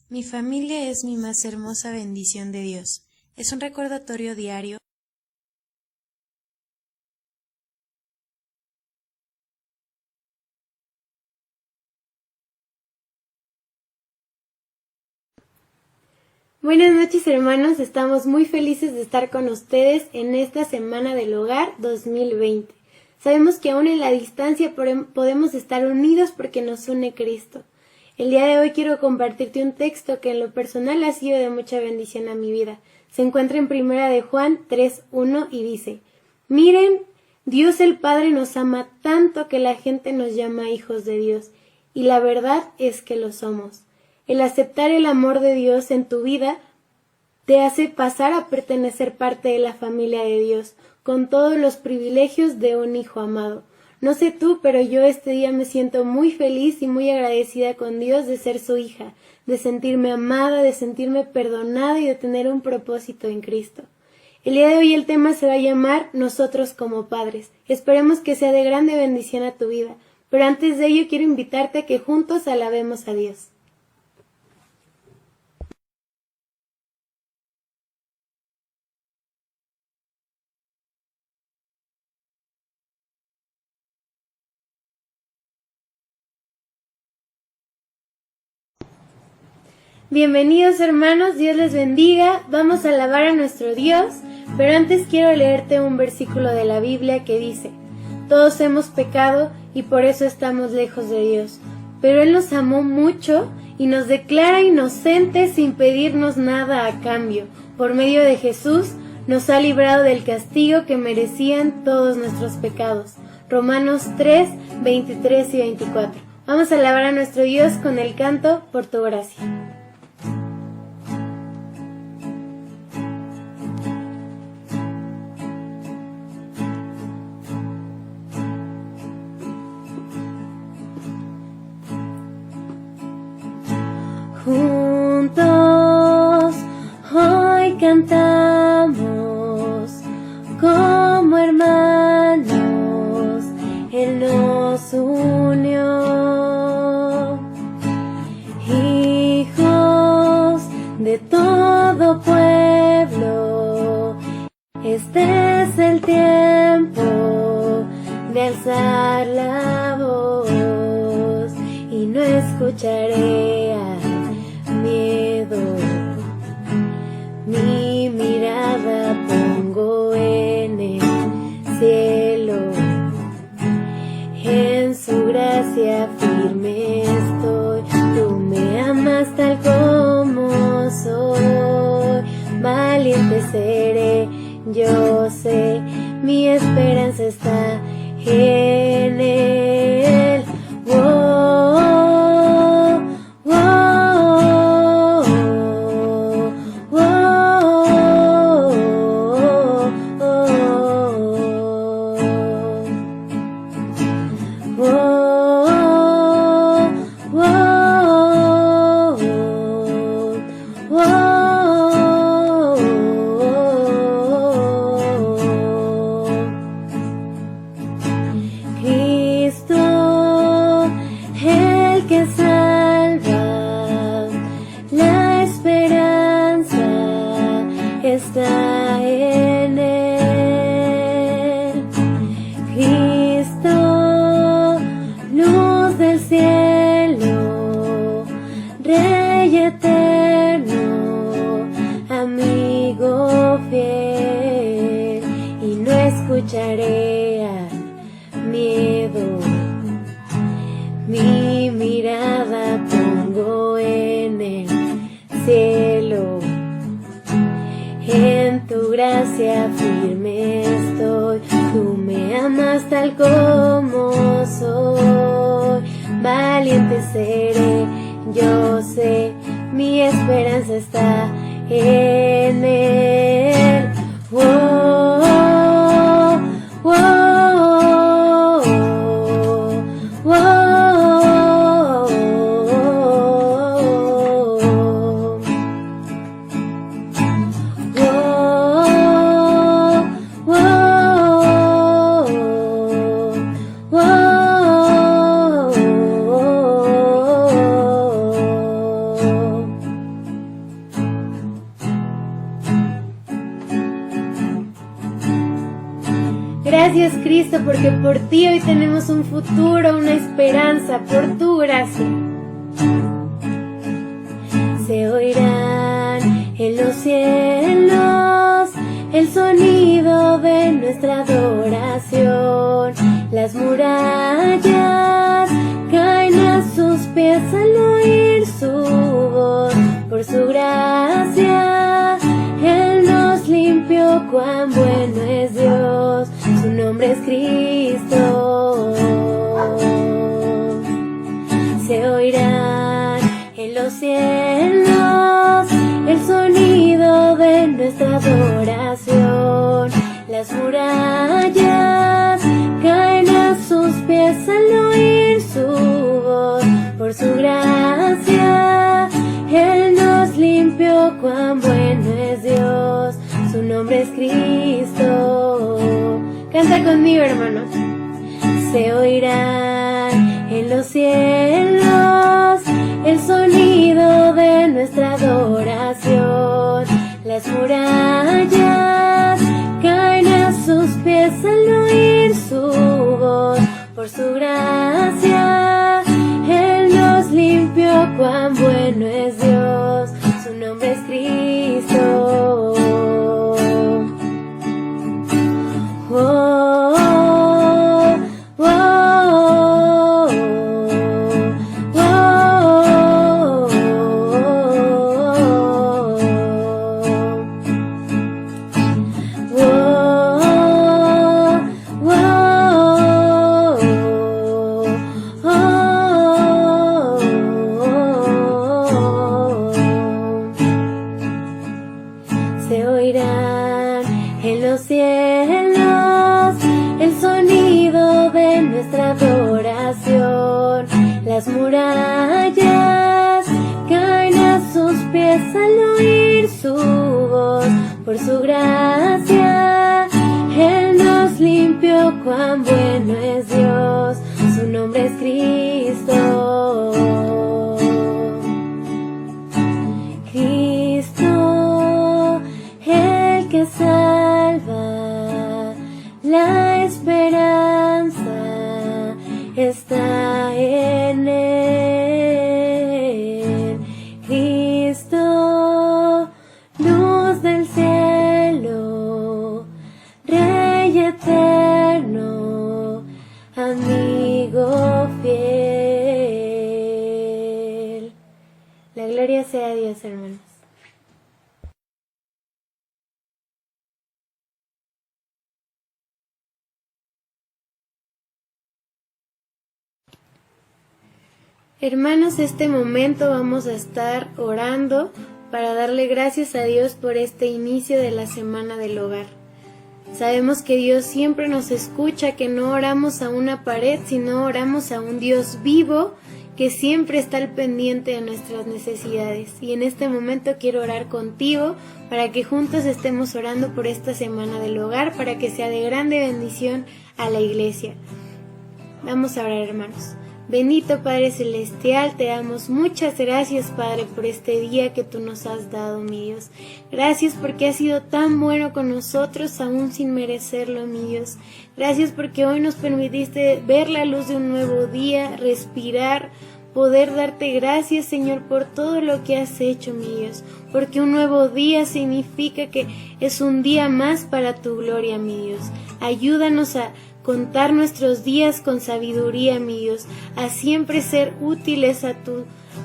Mi familia es mi más hermosa bendición de Dios. Es un recordatorio diario. Buenas noches, hermanos, estamos muy felices de estar con ustedes en esta Semana del Hogar 2020. Sabemos que aún en la distancia podemos estar unidos porque nos une Cristo. El día de hoy quiero compartirte un texto que en lo personal ha sido de mucha bendición a mi vida. Se encuentra en Primera de Juan 3:1 y dice: Miren, Dios el Padre nos ama tanto que la gente nos llama hijos de Dios, y la verdad es que lo somos. El aceptar el amor de Dios en tu vida te hace pasar a pertenecer parte de la familia de Dios, con todos los privilegios de un hijo amado. No sé tú, pero yo este día me siento muy feliz y muy agradecida con Dios de ser su hija, de sentirme amada, de sentirme perdonada y de tener un propósito en Cristo. El día de hoy el tema se va a llamar Nosotros como Padres. Esperemos que sea de grande bendición a tu vida, pero antes de ello quiero invitarte a que juntos alabemos a Dios. Bienvenidos, hermanos, Dios les bendiga. Vamos a alabar a nuestro Dios, pero antes quiero leerte un versículo de la Biblia que dice: Todos hemos pecado y por eso estamos lejos de Dios, pero Él nos amó mucho y nos declara inocentes sin pedirnos nada a cambio. Por medio de Jesús nos ha librado del castigo que merecían todos nuestros pecados. Romanos 3, 23 y 24. Vamos a alabar a nuestro Dios con el canto Por tu gracia. Juntos hoy cantamos como hermanos, Él nos unió. Hijos de todo pueblo, este es el tiempo de alzar la voz y no escucharé miedo. Mi mirada pongo en el cielo, en su gracia firme estoy. Tú me amas tal como soy, valiente seré, yo sé, mi esperanza está en él. Está en él, Cristo, luz del cielo, Rey eterno, amigo fiel, y no escucharé al miedo. Mi mirada pongo en el cielo, en tu gracia firme estoy. Tú me amas tal como soy, valiente seré, yo sé, mi esperanza está en él. Gracias, Cristo, porque por ti hoy tenemos un futuro, una esperanza, por tu gracia. Se oirán en los cielos el sonido de nuestra adoración. Las murallas caen a sus pies al oír su voz. Por su gracia Él nos limpió, cuán bueno es Dios. Su nombre es Cristo. Se oirán en los cielos el sonido de nuestra adoración. Las murallas caen a sus pies al oír su voz. Por su gracia Él nos limpió, cuán bueno es Dios. Su nombre es Cristo. Canta conmigo, hermanos. Se oirán en los cielos el sonido de nuestra adoración. Las murallas caen a sus pies al oír su voz. Por su gracia Él nos limpió, cuán bueno es Dios. Su nombre es Cristo. Oh, oh, oh, oh, Se oirán en los cielos el sonido de nuestra adoración. Las murallas caen a sus pies al oír su voz. Por su gracia Él nos limpió, cuán bueno es Dios. Su nombre es Cristo. Cristo, el que salva, la esperanza está en Él. Cristo, luz del cielo, Rey eterno, amigo fiel. La gloria sea a Dios, hermanos. Hermanos, este momento vamos a estar orando para darle gracias a Dios por este inicio de la Semana del Hogar. Sabemos que Dios siempre nos escucha, que no oramos a una pared, sino oramos a un Dios vivo que siempre está al pendiente de nuestras necesidades. Y en este momento quiero orar contigo para que juntos estemos orando por esta Semana del Hogar, para que sea de grande bendición a la iglesia. Vamos a orar, hermanos. Bendito Padre Celestial, te damos muchas gracias, Padre, por este día que tú nos has dado, mi Dios. Gracias porque has sido tan bueno con nosotros, aún sin merecerlo, mi Dios. Gracias porque hoy nos permitiste ver la luz de un nuevo día, respirar, poder darte gracias, Señor, por todo lo que has hecho, mi Dios. Porque un nuevo día significa que es un día más para tu gloria, mi Dios. Ayúdanos a contar nuestros días con sabiduría, mi Dios, a siempre ser útiles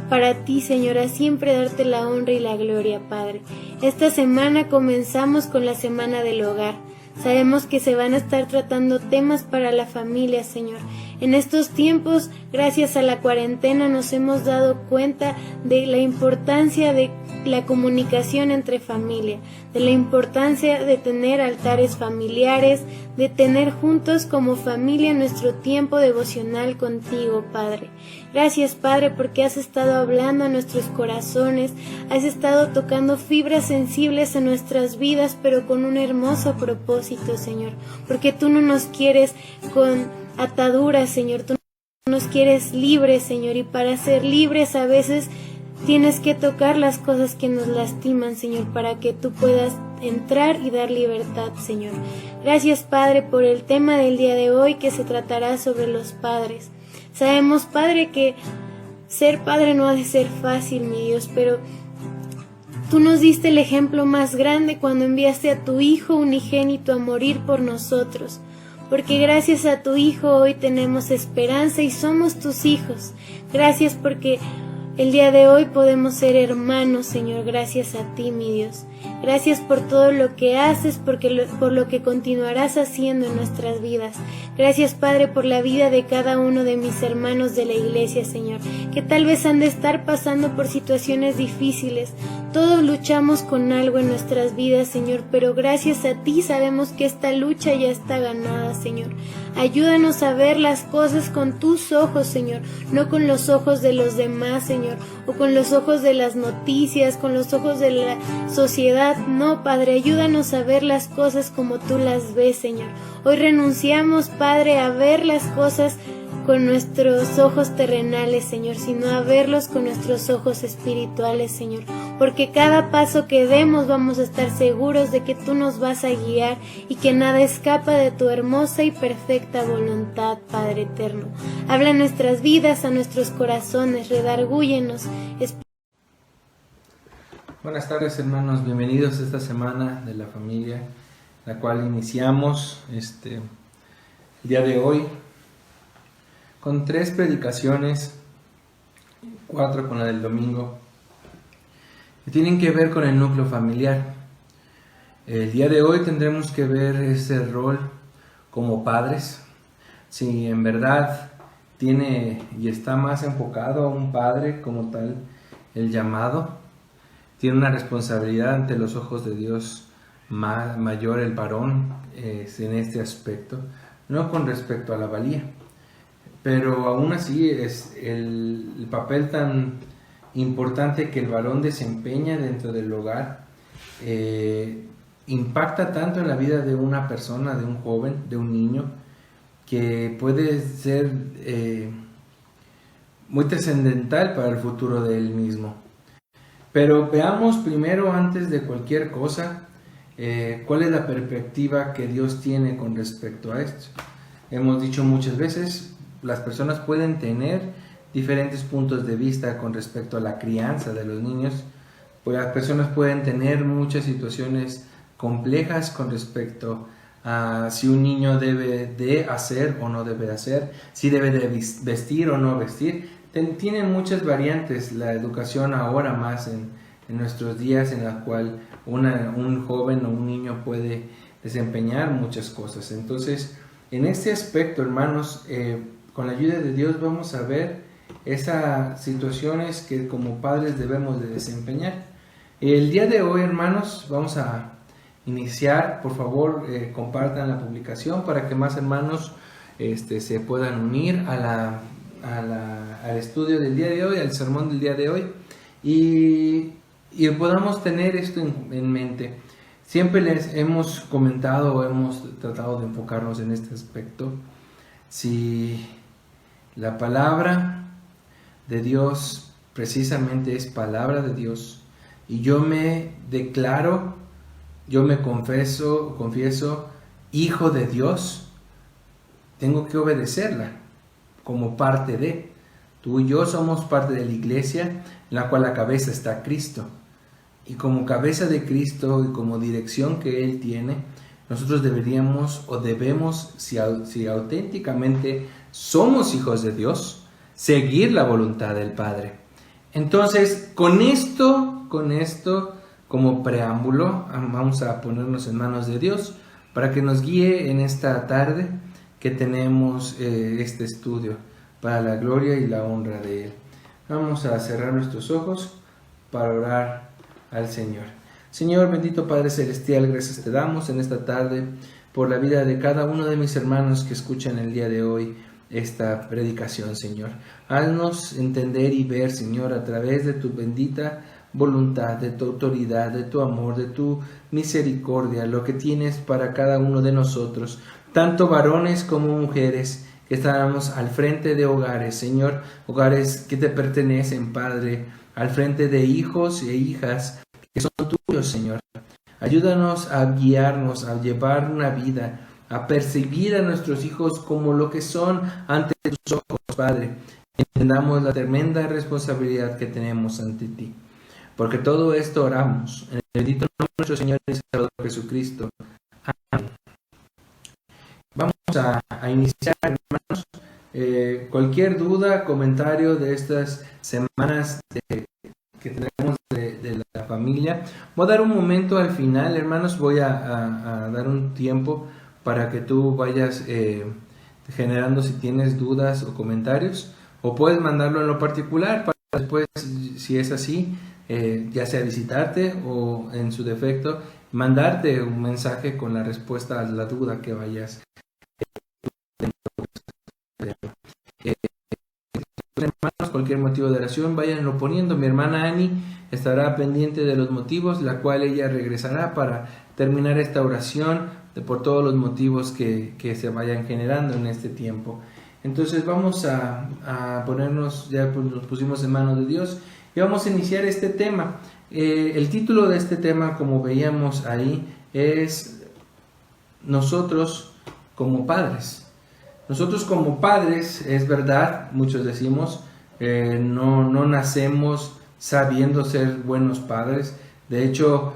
para ti, Señor, a siempre darte la honra y la gloria, Padre. Esta semana comenzamos con la Semana del Hogar. Sabemos que se van a estar tratando temas para la familia, Señor. En estos tiempos, gracias a la cuarentena, nos hemos dado cuenta de la importancia de la comunicación entre familia, de la importancia de tener altares familiares, de tener juntos como familia nuestro tiempo devocional contigo, Padre. Gracias, Padre, porque has estado hablando a nuestros corazones, has estado tocando fibras sensibles en nuestras vidas, pero con un hermoso propósito, Señor, porque tú no nos quieres con ataduras, Señor, tú nos quieres libres, Señor, y para ser libres a veces tienes que tocar las cosas que nos lastiman, Señor, para que tú puedas entrar y dar libertad, Señor. Gracias, Padre, por el tema del día de hoy que se tratará sobre los padres. Sabemos, Padre, que ser padre no ha de ser fácil, mi Dios, pero Tú nos diste el ejemplo más grande cuando enviaste a tu Hijo unigénito a morir por nosotros, porque gracias a tu Hijo hoy tenemos esperanza y somos tus hijos. Gracias porque el día de hoy podemos ser hermanos, Señor, gracias a ti, mi Dios. Gracias por todo lo que haces, por lo que continuarás haciendo en nuestras vidas. Gracias, Padre, por la vida de cada uno de mis hermanos de la iglesia, Señor, que tal vez han de estar pasando por situaciones difíciles. Todos luchamos con algo en nuestras vidas, Señor, pero gracias a ti sabemos que esta lucha ya está ganada, Señor. Ayúdanos a ver las cosas con tus ojos, Señor, no con los ojos de los demás, Señor, o con los ojos de las noticias, con los ojos de la sociedad. No, Padre, ayúdanos a ver las cosas como tú las ves, Señor. Hoy renunciamos, Padre, a ver las cosas con nuestros ojos terrenales, Señor, sino a verlos con nuestros ojos espirituales, Señor, porque cada paso que demos vamos a estar seguros de que tú nos vas a guiar y que nada escapa de tu hermosa y perfecta voluntad, Padre eterno. Habla en nuestras vidas, a nuestros corazones, redargúyenos. Buenas tardes, hermanos, bienvenidos a esta semana de la familia, la cual iniciamos el día de hoy con 3 predicaciones, 4 con la del domingo, que tienen que ver con el núcleo familiar. El día de hoy tendremos que ver ese rol como padres, si en verdad tiene y está más enfocado a un padre como tal el llamado, tiene una responsabilidad ante los ojos de Dios mayor el varón en este aspecto, no con respecto a la valía. Pero aún así es el papel tan importante que el varón desempeña dentro del hogar impacta tanto en la vida de una persona, de un joven, de un niño, que puede ser muy trascendental para el futuro de él mismo. Pero veamos primero, antes de cualquier cosa, cuál es la perspectiva que Dios tiene con respecto a esto. Hemos dicho muchas veces, las personas pueden tener diferentes puntos de vista con respecto a la crianza de los niños, pues las personas pueden tener muchas situaciones complejas con respecto a si un niño debe de hacer o no debe hacer, si debe de vestir o no vestir. Tienen muchas variantes la educación ahora más en nuestros días, en la cual un joven o un niño puede desempeñar muchas cosas. Entonces, en este aspecto, hermanos, con la ayuda de Dios vamos a ver esas situaciones que como padres debemos de desempeñar. El día de hoy, hermanos, vamos a iniciar. Por favor, compartan la publicación para que más hermanos se puedan unir al estudio del día de hoy, al sermón del día de hoy, y podamos tener esto en mente. Siempre les hemos comentado, hemos tratado de enfocarnos en este aspecto. Si la palabra de Dios precisamente es palabra de Dios y yo me declaro, yo me confieso hijo de Dios, tengo que obedecerla como parte de. Tú y yo somos parte de la iglesia en la cual la cabeza está Cristo, y como cabeza de Cristo y como dirección que Él tiene, nosotros deberíamos o debemos, si auténticamente somos hijos de Dios, seguir la voluntad del Padre. Entonces, con esto como preámbulo, vamos a ponernos en manos de Dios para que nos guíe en esta tarde que tenemos este estudio para la gloria y la honra de Él. Vamos a cerrar nuestros ojos para orar al Señor. Señor, bendito Padre Celestial, gracias te damos en esta tarde por la vida de cada uno de mis hermanos que escuchan el día de hoy esta predicación, Señor. Haznos entender y ver, Señor, a través de tu bendita voluntad, de tu autoridad, de tu amor, de tu misericordia, lo que tienes para cada uno de nosotros, tanto varones como mujeres, que estamos al frente de hogares, Señor, hogares que te pertenecen, Padre, al frente de hijos e hijas que son tuyos, Señor. Ayúdanos a guiarnos, a llevar una vida, a percibir a nuestros hijos como lo que son ante tus ojos, Padre. Entendamos la tremenda responsabilidad que tenemos ante ti. Porque todo esto oramos en el bendito nombre de nuestro Señor y Salvador Jesucristo. Amén. Vamos a iniciar, hermanos. Cualquier duda, comentario de estas semanas que tenemos de la familia, voy a dar un momento al final, hermanos. Voy a dar un tiempo para que tú vayas generando si tienes dudas o comentarios, o puedes mandarlo en lo particular para después, si es así, ya sea visitarte o en su defecto mandarte un mensaje con la respuesta a la duda que vayas. Hermanos, cualquier motivo de oración, váyanlo poniendo. Mi hermana Ani estará pendiente de los motivos, la cual ella regresará para terminar esta oración por todos los motivos que se vayan generando en este tiempo. Entonces vamos a ponernos, ya nos pusimos en manos de Dios y vamos a iniciar este tema. El título de este tema, como veíamos ahí, es Nosotros como padres. Nosotros como padres, es verdad, muchos decimos, no nacemos sabiendo ser buenos padres. De hecho,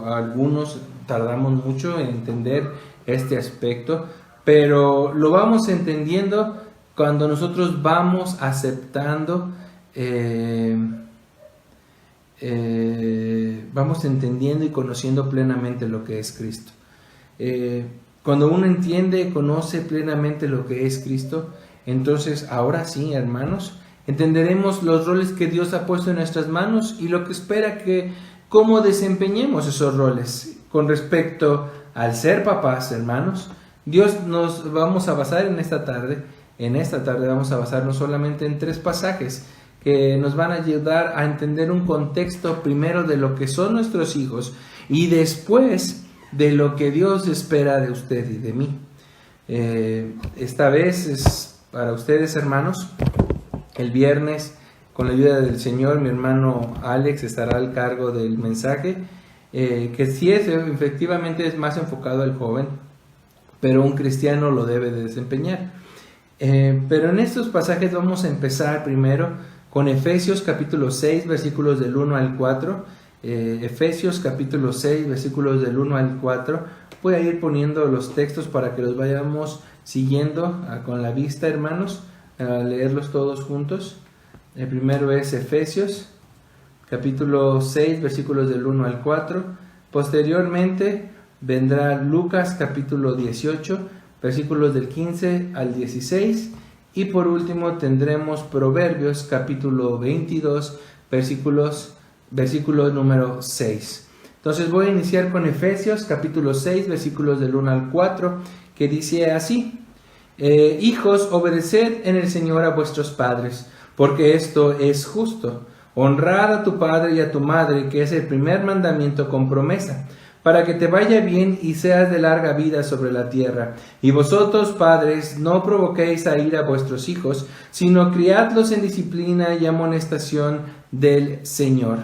algunos tardamos mucho en entender este aspecto, pero lo vamos entendiendo cuando nosotros vamos aceptando, vamos entendiendo y conociendo plenamente lo que es Cristo. Cuando uno entiende, conoce plenamente lo que es Cristo, entonces ahora sí, hermanos, entenderemos los roles que Dios ha puesto en nuestras manos y lo que espera que cómo desempeñemos esos roles. Con respecto al ser papás, hermanos, Dios nos vamos a basar en esta tarde vamos a basarnos solamente en 3 pasajes que nos van a ayudar a entender un contexto primero de lo que son nuestros hijos y después de lo que Dios espera de usted y de mí. Esta vez es para ustedes, hermanos. El viernes, con la ayuda del Señor, mi hermano Alex estará al cargo del mensaje, que sí efectivamente es más enfocado al joven, pero un cristiano lo debe de desempeñar. Pero en estos pasajes vamos a empezar primero con Efesios capítulo 6, versículos del 1 al 4. Efesios capítulo 6, versículos del 1 al 4. Voy a ir poniendo los textos para que los vayamos siguiendo con la vista, hermanos, a leerlos todos juntos. El primero es Efesios capítulo 6, versículos del 1 al 4. Posteriormente vendrá Lucas capítulo 18, versículos del 15 al 16. Y por último tendremos Proverbios capítulo 22, versículo número 6. Entonces voy a iniciar con Efesios capítulo 6, versículos del 1 al 4, que dice así: Hijos, obedeced en el Señor a vuestros padres, porque esto es justo. Honrad a tu padre y a tu madre, que es el primer mandamiento con promesa, para que te vaya bien y seas de larga vida sobre la tierra. Y vosotros, padres, no provoquéis a ira a vuestros hijos, sino criadlos en disciplina y amonestación del Señor.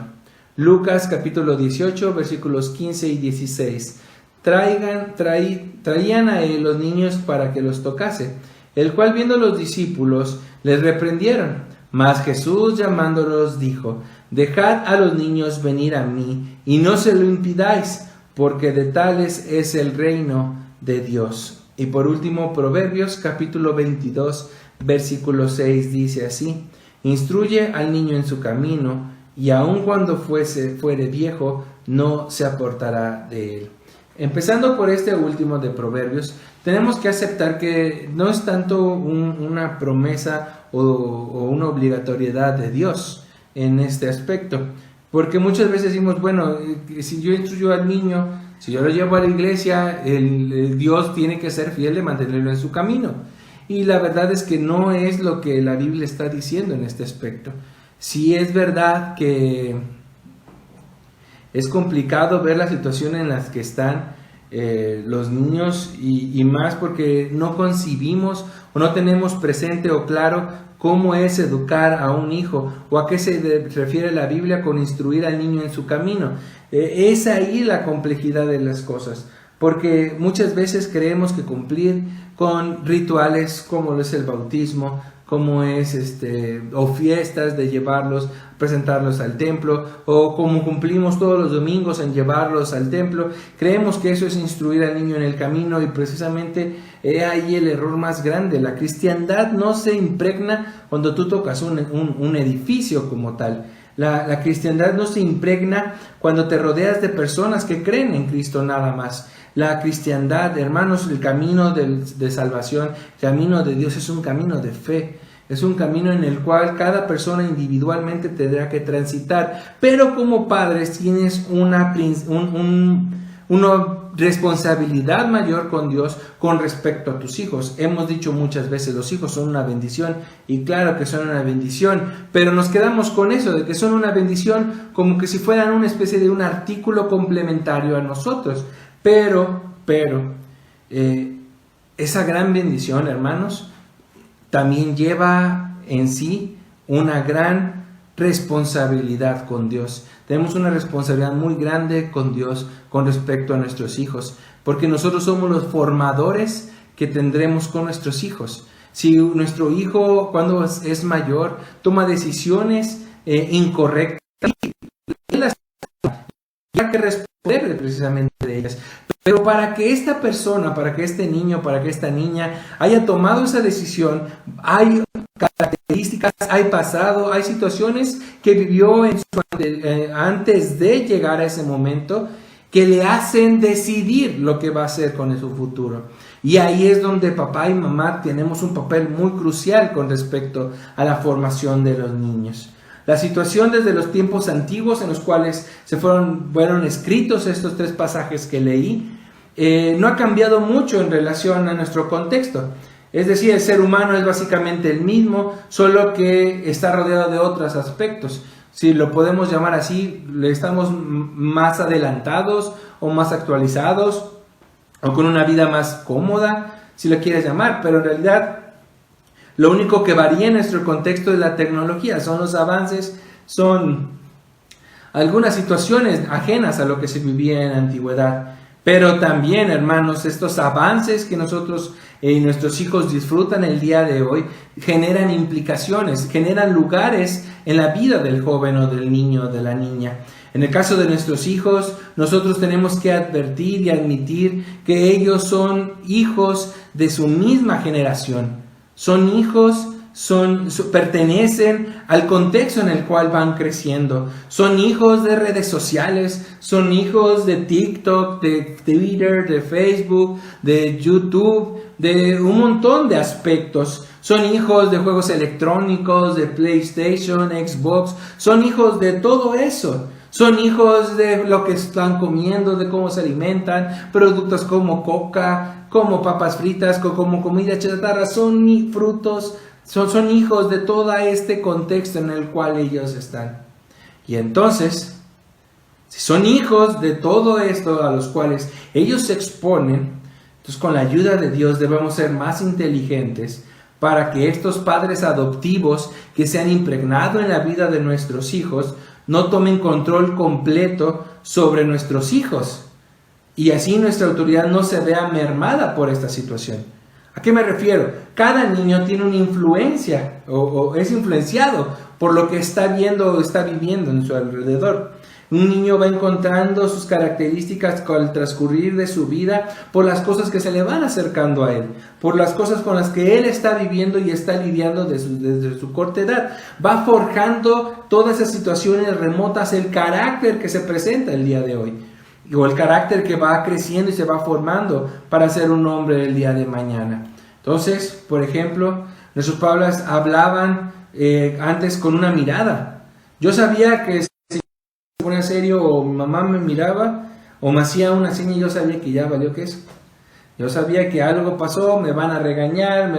Lucas capítulo 18, versículos 15 y 16. Traían a él los niños para que los tocase, el cual viendo los discípulos les reprendieron. Mas Jesús llamándolos dijo: Dejad a los niños venir a mí, y no se lo impidáis, porque de tales es el reino de Dios. Y por último, Proverbios capítulo 22, versículo 6 dice así: Instruye al niño en su camino, y aun cuando fuere viejo, no se apartará de él. Empezando por este último de Proverbios, tenemos que aceptar que no es tanto una promesa o una obligatoriedad de Dios en este aspecto. Porque muchas veces decimos, bueno, si yo instruyo al niño, si yo lo llevo a la iglesia, el Dios tiene que ser fiel de mantenerlo en su camino. Y la verdad es que no es lo que la Biblia está diciendo en este aspecto. Sí es verdad que es complicado ver la situación en la que están los niños y más porque no concibimos o no tenemos presente o claro cómo es educar a un hijo, o a qué se refiere la Biblia con instruir al niño en su camino. Es ahí la complejidad de las cosas, porque muchas veces creemos que cumplir con rituales como lo es el bautismo, como es o fiestas de llevarlos, presentarlos al templo, o como cumplimos todos los domingos en llevarlos al templo, creemos que eso es instruir al niño en el camino, y precisamente ahí el error más grande. La cristiandad no se impregna cuando tú tocas un edificio como tal. La cristiandad no se impregna cuando te rodeas de personas que creen en Cristo nada más. La cristiandad, hermanos, el camino de salvación, el camino de Dios es un camino de fe. Es un camino en el cual cada persona individualmente tendrá que transitar. Pero como padres tienes una responsabilidad mayor con Dios con respecto a tus hijos. Hemos dicho muchas veces, los hijos son una bendición, y claro que son una bendición, pero nos quedamos con eso de que son una bendición como que si fueran una especie de un artículo complementario a nosotros. Pero esa gran bendición, hermanos, también lleva en sí una gran responsabilidad con Dios. Tenemos una responsabilidad muy grande con Dios con respecto a nuestros hijos, porque nosotros somos los formadores que tendremos con nuestros hijos. Si nuestro hijo, cuando es mayor, toma decisiones incorrectas, él las tiene que responder precisamente de ellas. Pero para que esta persona, para que este niño, para que esta niña haya tomado esa decisión, hay características, hay pasado, hay situaciones que vivió antes de llegar a ese momento que le hacen decidir lo que va a hacer con su futuro. Y ahí es donde papá y mamá tenemos un papel muy crucial con respecto a la formación de los niños. La situación desde los tiempos antiguos en los cuales fueron escritos estos 3 pasajes que leí, no ha cambiado mucho en relación a nuestro contexto. Es decir, el ser humano es básicamente el mismo, solo que está rodeado de otros aspectos. Si lo podemos llamar así, estamos más adelantados o más actualizados, o con una vida más cómoda, si lo quieres llamar, pero en realidad lo único que varía en nuestro contexto es la tecnología, son los avances, son algunas situaciones ajenas a lo que se vivía en la antigüedad. Pero también, hermanos, estos avances que nosotros y nuestros hijos disfrutan el día de hoy generan implicaciones, generan lugares en la vida del joven o del niño o de la niña. En el caso de nuestros hijos, nosotros tenemos que advertir y admitir que ellos son hijos de su misma generación. Son hijos, pertenecen al contexto en el cual van creciendo. Son hijos de redes sociales, son hijos de TikTok, de Twitter, de Facebook, de YouTube, de un montón de aspectos. Son hijos de juegos electrónicos, de PlayStation, Xbox. Son hijos de todo eso. Son hijos de lo que están comiendo, de cómo se alimentan, productos como coca, como papas fritas, como comida chatarra, son frutos, son hijos de todo este contexto en el cual ellos están. Y entonces, si son hijos de todo esto a los cuales ellos se exponen, entonces con la ayuda de Dios debemos ser más inteligentes para que estos padres adoptivos que se han impregnado en la vida de nuestros hijos no tomen control completo sobre nuestros hijos, y así nuestra autoridad no se vea mermada por esta situación. ¿A qué me refiero? Cada niño tiene una influencia o es influenciado por lo que está viendo o está viviendo en su alrededor. Un niño va encontrando sus características con el transcurrir de su vida por las cosas que se le van acercando a él, por las cosas con las que él está viviendo y está lidiando desde su corta edad. Va forjando todas esas situaciones remotas, el carácter que se presenta el día de hoy, o el carácter que va creciendo y se va formando para ser un hombre el día de mañana. Entonces, por ejemplo, nuestros padres hablaban antes con una mirada. Yo sabía que si me ponía serio o mi mamá me miraba o me hacía una seña, yo sabía que ya valió que eso. Yo sabía que algo pasó, me van a regañar,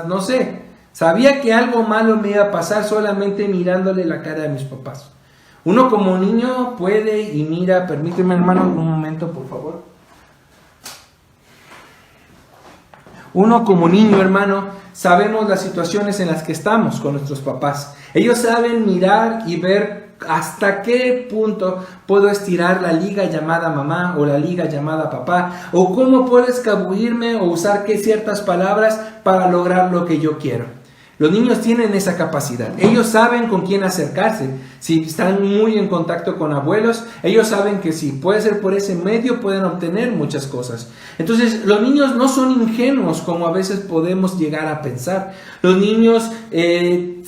no sé. Sabía que algo malo me iba a pasar solamente mirándole la cara a mis papás. Uno como niño puede y mira. Permíteme, hermano, un momento, por favor. Uno como niño, hermano, sabemos las situaciones en las que estamos con nuestros papás. Ellos saben mirar y ver hasta qué punto puedo estirar la liga llamada mamá o la liga llamada papá, o cómo puedo escabullirme o usar ciertas palabras para lograr lo que yo quiero. Los niños tienen esa capacidad. Ellos saben con quién acercarse. Si están muy en contacto con abuelos, ellos saben que si puede ser por ese medio pueden obtener muchas cosas. Entonces, los niños no son ingenuos como a veces podemos llegar a pensar. Los niños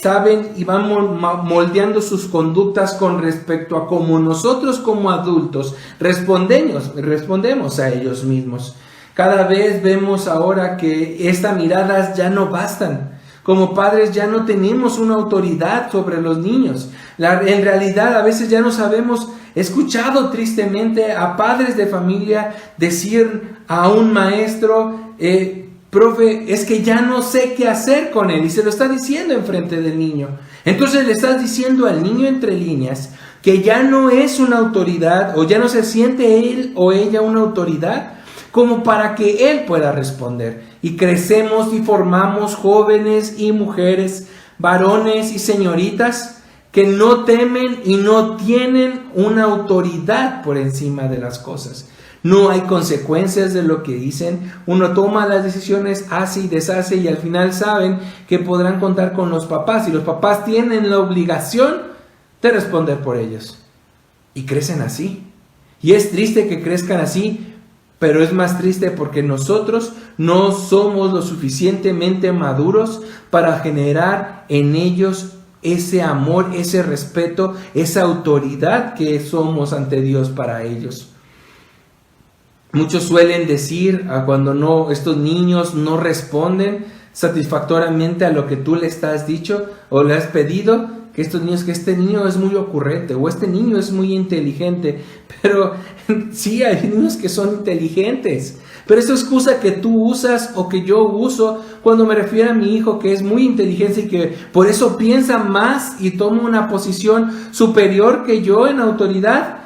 saben y van moldeando sus conductas con respecto a cómo nosotros como adultos respondemos a ellos mismos. Cada vez vemos ahora que estas miradas ya no bastan. Como padres ya no tenemos una autoridad sobre los niños. En realidad a veces ya no sabemos. He escuchado tristemente a padres de familia decir a un maestro, profe, es que ya no sé qué hacer con él. Y se lo está diciendo enfrente del niño. Entonces le estás diciendo al niño entre líneas que ya no es una autoridad o ya no se siente él o ella una autoridad como para que él pueda responder. Y crecemos y formamos jóvenes y mujeres, varones y señoritas que no temen y no tienen una autoridad por encima de las cosas. No hay consecuencias de lo que dicen. Uno toma las decisiones, hace y deshace y al final saben que podrán contar con los papás. Y los papás tienen la obligación de responder por ellos. Y crecen así. Y es triste que crezcan así. Pero es más triste porque nosotros no somos lo suficientemente maduros para generar en ellos ese amor, ese respeto, esa autoridad que somos ante Dios para ellos. Muchos suelen decir cuando estos niños no responden satisfactoriamente a lo que tú les has dicho o le has pedido, que este niño es muy ocurrente o este niño es muy inteligente. Pero sí, hay niños que son inteligentes. Pero esa excusa que tú usas o que yo uso cuando me refiero a mi hijo que es muy inteligente y que por eso piensa más y toma una posición superior que yo en autoridad,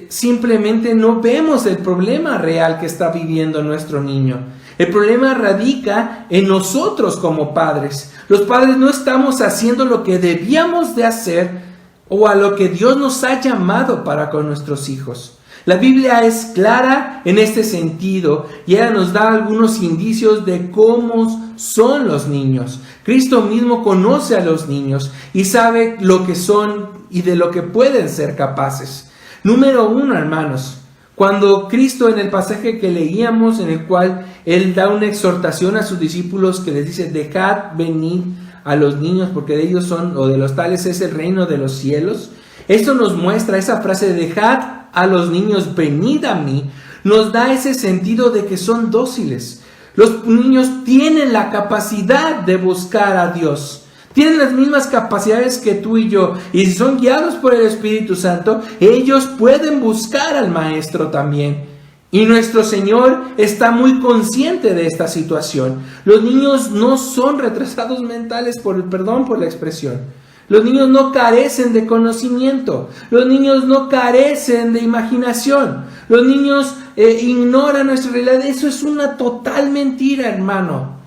simplemente no vemos el problema real que está viviendo nuestro niño. El problema radica en nosotros como padres. Los padres no estamos haciendo lo que debíamos de hacer o a lo que Dios nos ha llamado para con nuestros hijos. La Biblia es clara en este sentido y ella nos da algunos indicios de cómo son los niños. Cristo mismo conoce a los niños y sabe lo que son y de lo que pueden ser capaces. Número 1, hermanos. Cuando Cristo en el pasaje que leíamos, en el cual Él da una exhortación a sus discípulos que les dice, dejad venir a los niños porque de ellos son, o de los tales es el reino de los cielos. Esto nos muestra esa frase, dejad a los niños, venid a mí, nos da ese sentido de que son dóciles. Los niños tienen la capacidad de buscar a Dios. Tienen las mismas capacidades que tú y yo. Y si son guiados por el Espíritu Santo, ellos pueden buscar al Maestro también. Y nuestro Señor está muy consciente de esta situación. Los niños no son retrasados mentales, perdón por la expresión. Los niños no carecen de conocimiento. Los niños no carecen de imaginación. Los niños ignoran nuestra realidad. Eso es una total mentira, hermano.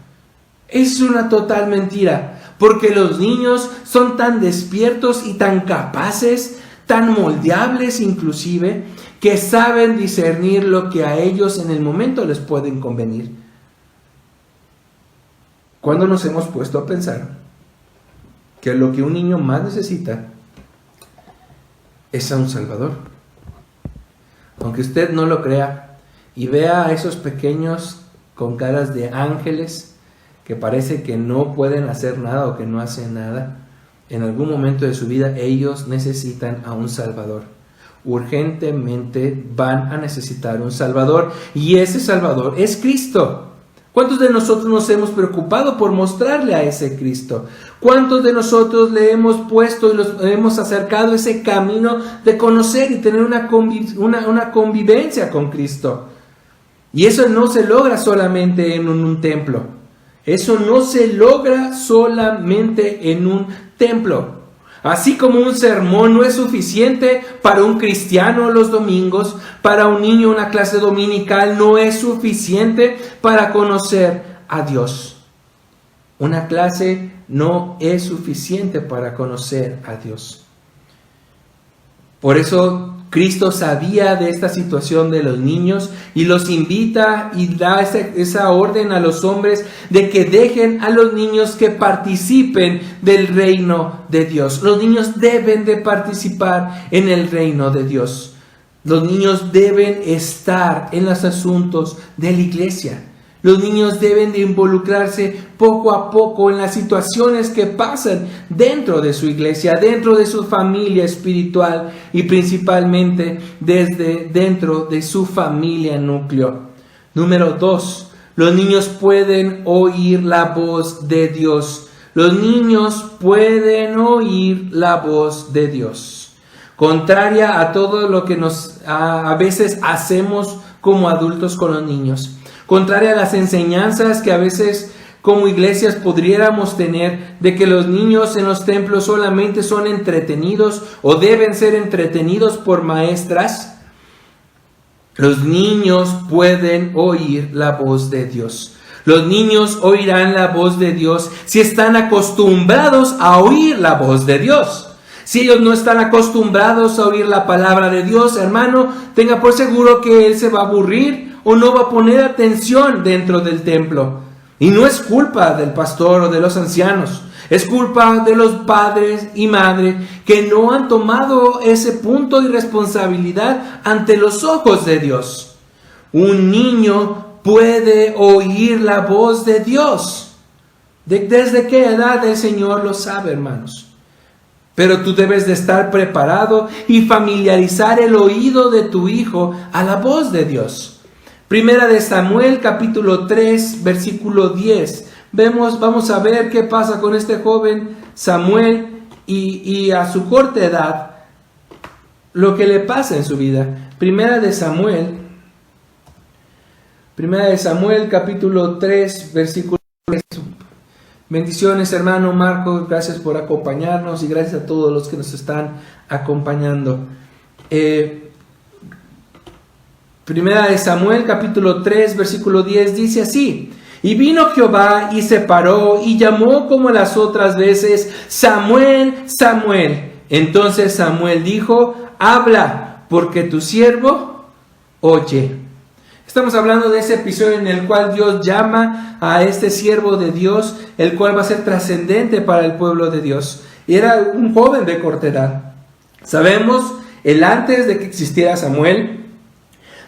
Es una total mentira. Porque los niños son tan despiertos y tan capaces, tan moldeables inclusive, que saben discernir lo que a ellos en el momento les pueden convenir. ¿Cuándo nos hemos puesto a pensar que lo que un niño más necesita es a un Salvador? Aunque usted no lo crea y vea a esos pequeños con caras de ángeles, que parece que no pueden hacer nada o que no hacen nada, en algún momento de su vida ellos necesitan a un Salvador. Urgentemente van a necesitar un Salvador y ese Salvador es Cristo. ¿Cuántos de nosotros nos hemos preocupado por mostrarle a ese Cristo? ¿Cuántos de nosotros le hemos puesto y los hemos acercado a ese camino de conocer y tener una convivencia con Cristo? Y eso no se logra solamente en un templo. Eso no se logra solamente en un templo. Así como un sermón no es suficiente para un cristiano los domingos, para un niño una clase dominical no es suficiente para conocer a Dios. Una clase no es suficiente para conocer a Dios. Por eso Cristo sabía de esta situación de los niños y los invita y da esa orden a los hombres de que dejen a los niños que participen del reino de Dios. Los niños deben de participar en el reino de Dios. Los niños deben estar en los asuntos de la iglesia. Los niños deben de involucrarse poco a poco en las situaciones que pasan dentro de su iglesia, dentro de su familia espiritual y principalmente desde dentro de su familia núcleo. Número 2, los niños pueden oír la voz de Dios. Los niños pueden oír la voz de Dios. Contraria a todo lo que a veces hacemos como adultos con los niños. Contraria a las enseñanzas que a veces como iglesias pudiéramos tener de que los niños en los templos solamente son entretenidos o deben ser entretenidos por maestras, los niños pueden oír la voz de Dios. Los niños oirán la voz de Dios si están acostumbrados a oír la voz de Dios. Si ellos no están acostumbrados a oír la palabra de Dios, hermano, tenga por seguro que él se va a aburrir o no va a poner atención dentro del templo. Y no es culpa del pastor o de los ancianos. Es culpa de los padres y madres que no han tomado ese punto de responsabilidad ante los ojos de Dios. Un niño puede oír la voz de Dios. ¿Desde qué edad el Señor lo sabe, hermanos? Pero tú debes de estar preparado y familiarizar el oído de tu hijo a la voz de Dios. Primera de Samuel, capítulo 3, versículo 10. Vamos a ver qué pasa con este joven Samuel y a su corta edad, lo que le pasa en su vida. Primera de Samuel, capítulo 3, versículo 10. Bendiciones, hermano Marco, gracias por acompañarnos y gracias a todos los que nos están acompañando. Primera de Samuel, capítulo 3, versículo 10, dice así: Y vino Jehová y se paró y llamó como las otras veces: Samuel, Samuel. Entonces Samuel dijo: Habla, porque tu siervo oye. Estamos hablando de ese episodio en el cual Dios llama a este siervo de Dios, el cual va a ser trascendente para el pueblo de Dios. Y era un joven de corta edad. Sabemos el antes de que existiera Samuel.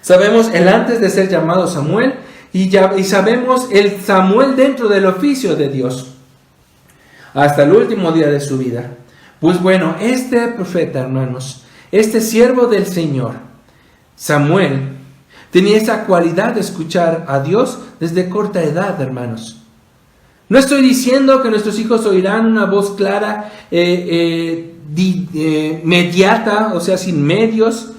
Sabemos el antes de ser llamado Samuel. Y sabemos el Samuel dentro del oficio de Dios. Hasta el último día de su vida. Pues bueno, este profeta, hermanos, este siervo del Señor, Samuel, tenía esa cualidad de escuchar a Dios desde corta edad, hermanos. No estoy diciendo que nuestros hijos oirán una voz clara, mediata, o sea, sin medios,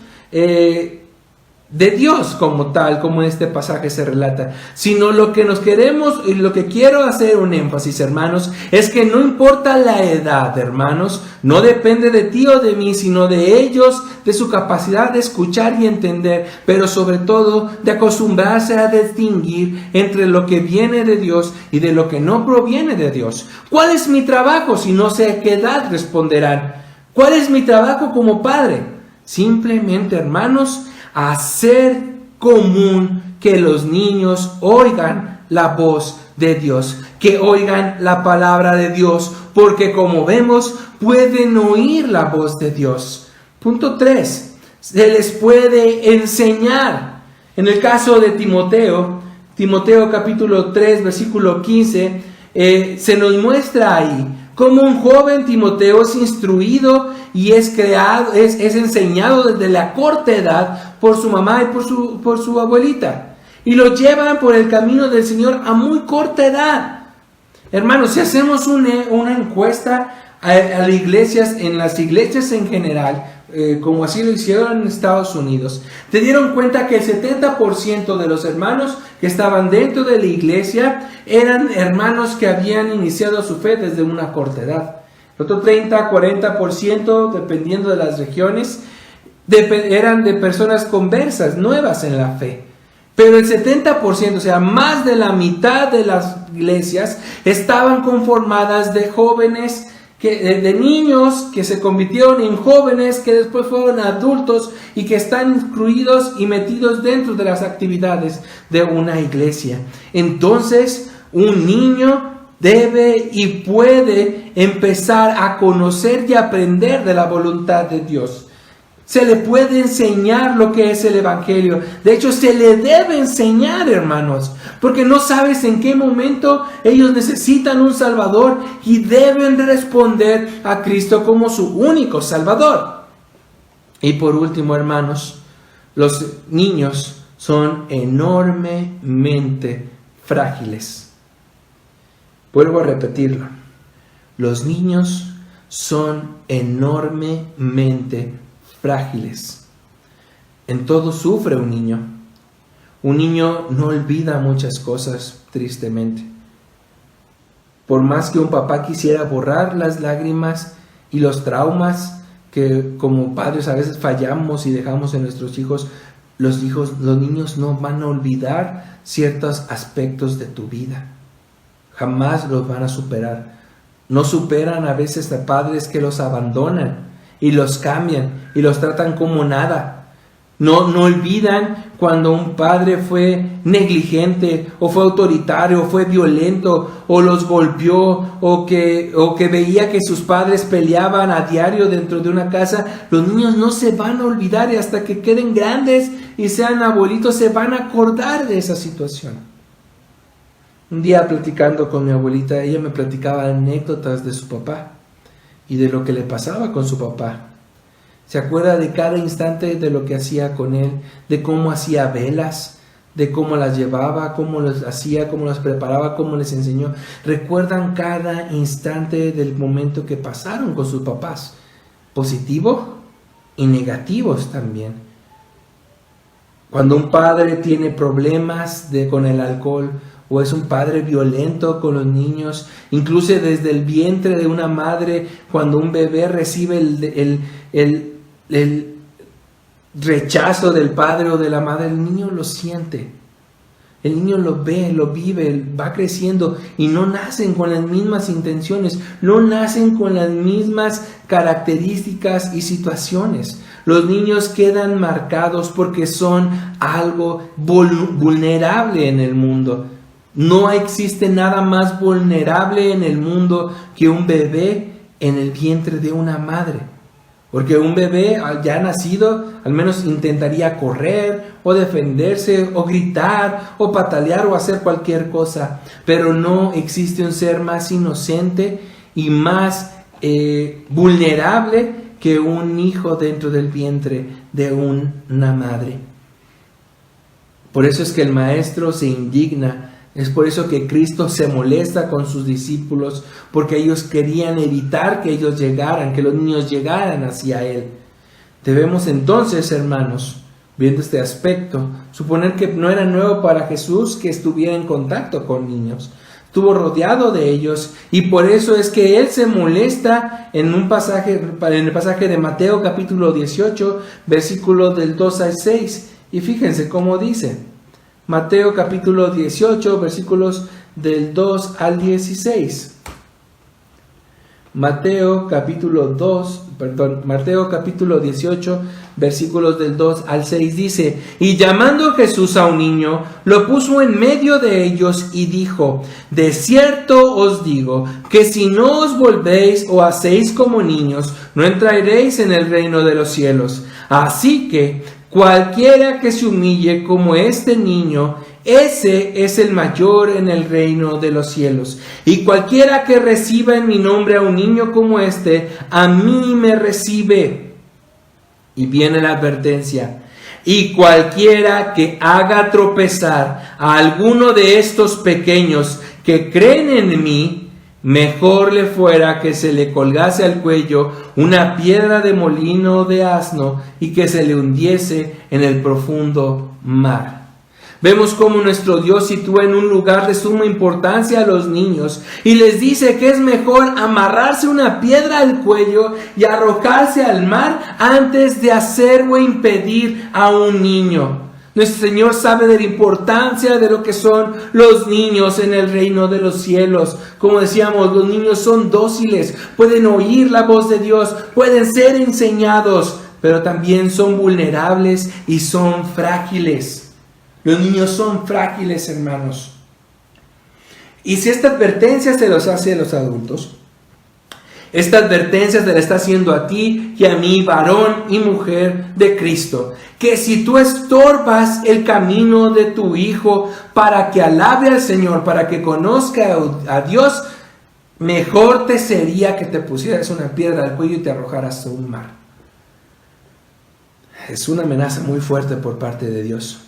de Dios como tal, como en este pasaje se relata, sino lo que nos queremos y lo que quiero hacer un énfasis, hermanos, es que no importa la edad, hermanos, no depende de ti o de mí, sino de ellos, de su capacidad de escuchar y entender, pero sobre todo de acostumbrarse a distinguir entre lo que viene de Dios y de lo que no proviene de Dios. ¿Cuál es mi trabajo? Si no sé a qué edad responderán. ¿Cuál es mi trabajo como padre? Simplemente, hermanos, hacer común que los niños oigan la voz de Dios, que oigan la palabra de Dios, porque como vemos, pueden oír la voz de Dios. Punto 3. Se les puede enseñar. En el caso de Timoteo capítulo 3, versículo 15, se nos muestra ahí cómo un joven Timoteo es instruido y es enseñado desde la corta edad por su mamá y por su abuelita. Y lo llevan por el camino del Señor a muy corta edad. Hermanos, si hacemos una encuesta a las iglesias, en las iglesias en general, como así lo hicieron en Estados Unidos, te dieron cuenta que el 70% de los hermanos que estaban dentro de la iglesia eran hermanos que habían iniciado su fe desde una corta edad. El otro 30-40%, dependiendo de las regiones, eran de personas conversas, nuevas en la fe. Pero el 70%, o sea, más de la mitad de las iglesias estaban conformadas de jóvenes, de niños que se convirtieron en jóvenes, que después fueron adultos y que están incluidos y metidos dentro de las actividades de una iglesia. Entonces, un niño debe y puede empezar a conocer y aprender de la voluntad de Dios. Se le puede enseñar lo que es el Evangelio. De hecho, se le debe enseñar, hermanos, porque no sabes en qué momento ellos necesitan un Salvador y deben responder a Cristo como su único Salvador. Y por último, hermanos, los niños son enormemente frágiles. Vuelvo a repetirlo. Los niños son enormemente frágiles. En todo sufre un niño. Un niño no olvida muchas cosas, tristemente. Por más que un papá quisiera borrar las lágrimas y los traumas que como padres a veces fallamos y dejamos en nuestros hijos, los niños no van a olvidar ciertos aspectos de tu vida. Jamás los van a superar. No superan a veces a padres que los abandonan y los cambian y los tratan como nada. No olvidan cuando un padre fue negligente o fue autoritario o fue violento o los golpeó o que veía que sus padres peleaban a diario dentro de una casa. Los niños no se van a olvidar y hasta que queden grandes y sean abuelitos se van a acordar de esa situación. Un día platicando con mi abuelita, ella me platicaba anécdotas de su papá y de lo que le pasaba con su papá. Se acuerda de cada instante de lo que hacía con él, de cómo hacía velas, de cómo las llevaba, cómo las hacía, cómo las preparaba, cómo les enseñó. Recuerdan cada instante del momento que pasaron con sus papás, positivo y negativos también. Cuando un padre tiene problemas con el alcohol, o es un padre violento con los niños, incluso desde el vientre de una madre, cuando un bebé recibe el rechazo del padre o de la madre, el niño lo siente, el niño lo ve, lo vive, va creciendo y no nacen con las mismas intenciones, no nacen con las mismas características y situaciones. Los niños quedan marcados porque son algo vulnerable en el mundo. No existe nada más vulnerable en el mundo que un bebé en el vientre de una madre. Porque un bebé ya nacido al menos intentaría correr o defenderse o gritar o patalear o hacer cualquier cosa. Pero no existe un ser más inocente y más vulnerable que un hijo dentro del vientre de una madre. Por eso es que el maestro se indigna. Es por eso que Cristo se molesta con sus discípulos, porque ellos querían evitar que ellos llegaran, que los niños llegaran hacia Él. Debemos entonces, hermanos, viendo este aspecto, suponer que no era nuevo para Jesús que estuviera en contacto con niños. Estuvo rodeado de ellos y por eso es que Él se molesta en el pasaje de Mateo capítulo 18, versículos del 2 al 6. Y fíjense cómo dice. Mateo capítulo 18, versículos del 2 al 16. Mateo capítulo 18, versículos del 2 al 6 dice: Y llamando Jesús a un niño, lo puso en medio de ellos y dijo: De cierto os digo, que si no os volvéis o hacéis como niños, no entraréis en el reino de los cielos. Así que cualquiera que se humille como este niño, ese es el mayor en el reino de los cielos. Y cualquiera que reciba en mi nombre a un niño como este, a mí me recibe. Y viene la advertencia. Y cualquiera que haga tropezar a alguno de estos pequeños que creen en mí, mejor le fuera que se le colgase al cuello una piedra de molino de asno y que se le hundiese en el profundo mar. Vemos cómo nuestro Dios sitúa en un lugar de suma importancia a los niños y les dice que es mejor amarrarse una piedra al cuello y arrojarse al mar antes de hacer o impedir a un niño. Nuestro Señor sabe de la importancia de lo que son los niños en el reino de los cielos. Como decíamos, los niños son dóciles, pueden oír la voz de Dios, pueden ser enseñados, pero también son vulnerables y son frágiles. Los niños son frágiles, hermanos. Y si esta advertencia se los hace a los adultos, esta advertencia se la está haciendo a ti y a mí, varón y mujer de Cristo. Que si tú estorbas el camino de tu hijo para que alabe al Señor, para que conozca a Dios, mejor te sería que te pusieras una piedra al cuello y te arrojaras a un mar. Es una amenaza muy fuerte por parte de Dios.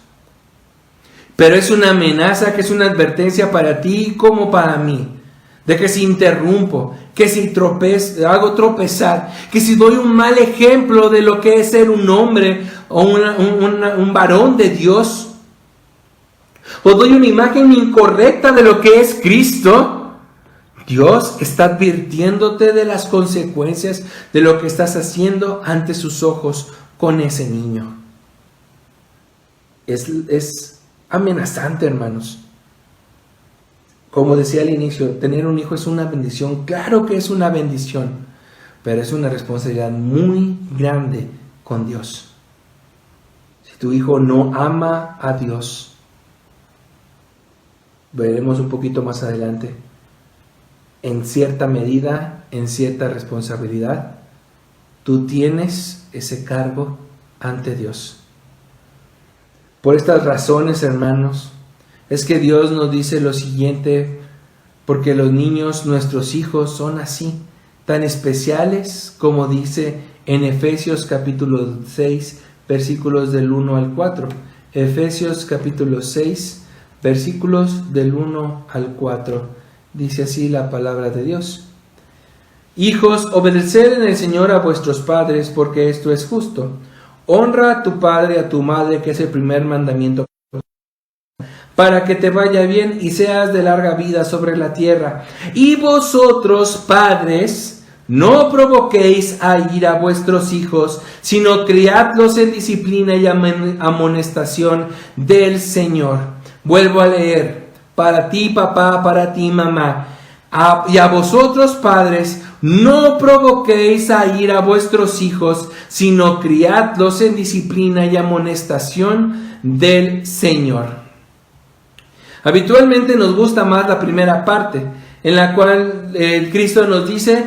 Pero es una amenaza que es una advertencia para ti como para mí. De que si interrumpo, que si hago tropezar, que si doy un mal ejemplo de lo que es ser un hombre o un varón de Dios, o doy una imagen incorrecta de lo que es Cristo, Dios está advirtiéndote de las consecuencias de lo que estás haciendo ante sus ojos con ese niño. Es amenazante, hermanos. Como decía al inicio, tener un hijo es una bendición. Claro que es una bendición, pero es una responsabilidad muy grande con Dios. Si tu hijo no ama a Dios, veremos un poquito más adelante, en cierta medida, en cierta responsabilidad, tú tienes ese cargo ante Dios. Por estas razones, hermanos, es que Dios nos dice lo siguiente, porque los niños, nuestros hijos, son así, tan especiales como dice en Efesios capítulo 6, versículos del 1 al 4. Efesios capítulo 6, versículos del 1 al 4. Dice así la palabra de Dios. Hijos, obedeced en el Señor a vuestros padres, porque esto es justo. Honra a tu padre y a tu madre, que es el primer mandamiento, para que te vaya bien y seas de larga vida sobre la tierra. Y vosotros, padres, no provoquéis a ira a vuestros hijos, sino criadlos en disciplina y amonestación del Señor. Vuelvo a leer, para ti, papá, para ti, mamá. Y a vosotros, padres, no provoquéis a ira a vuestros hijos, sino criadlos en disciplina y amonestación del Señor. Habitualmente nos gusta más la primera parte, en la cual Cristo nos dice,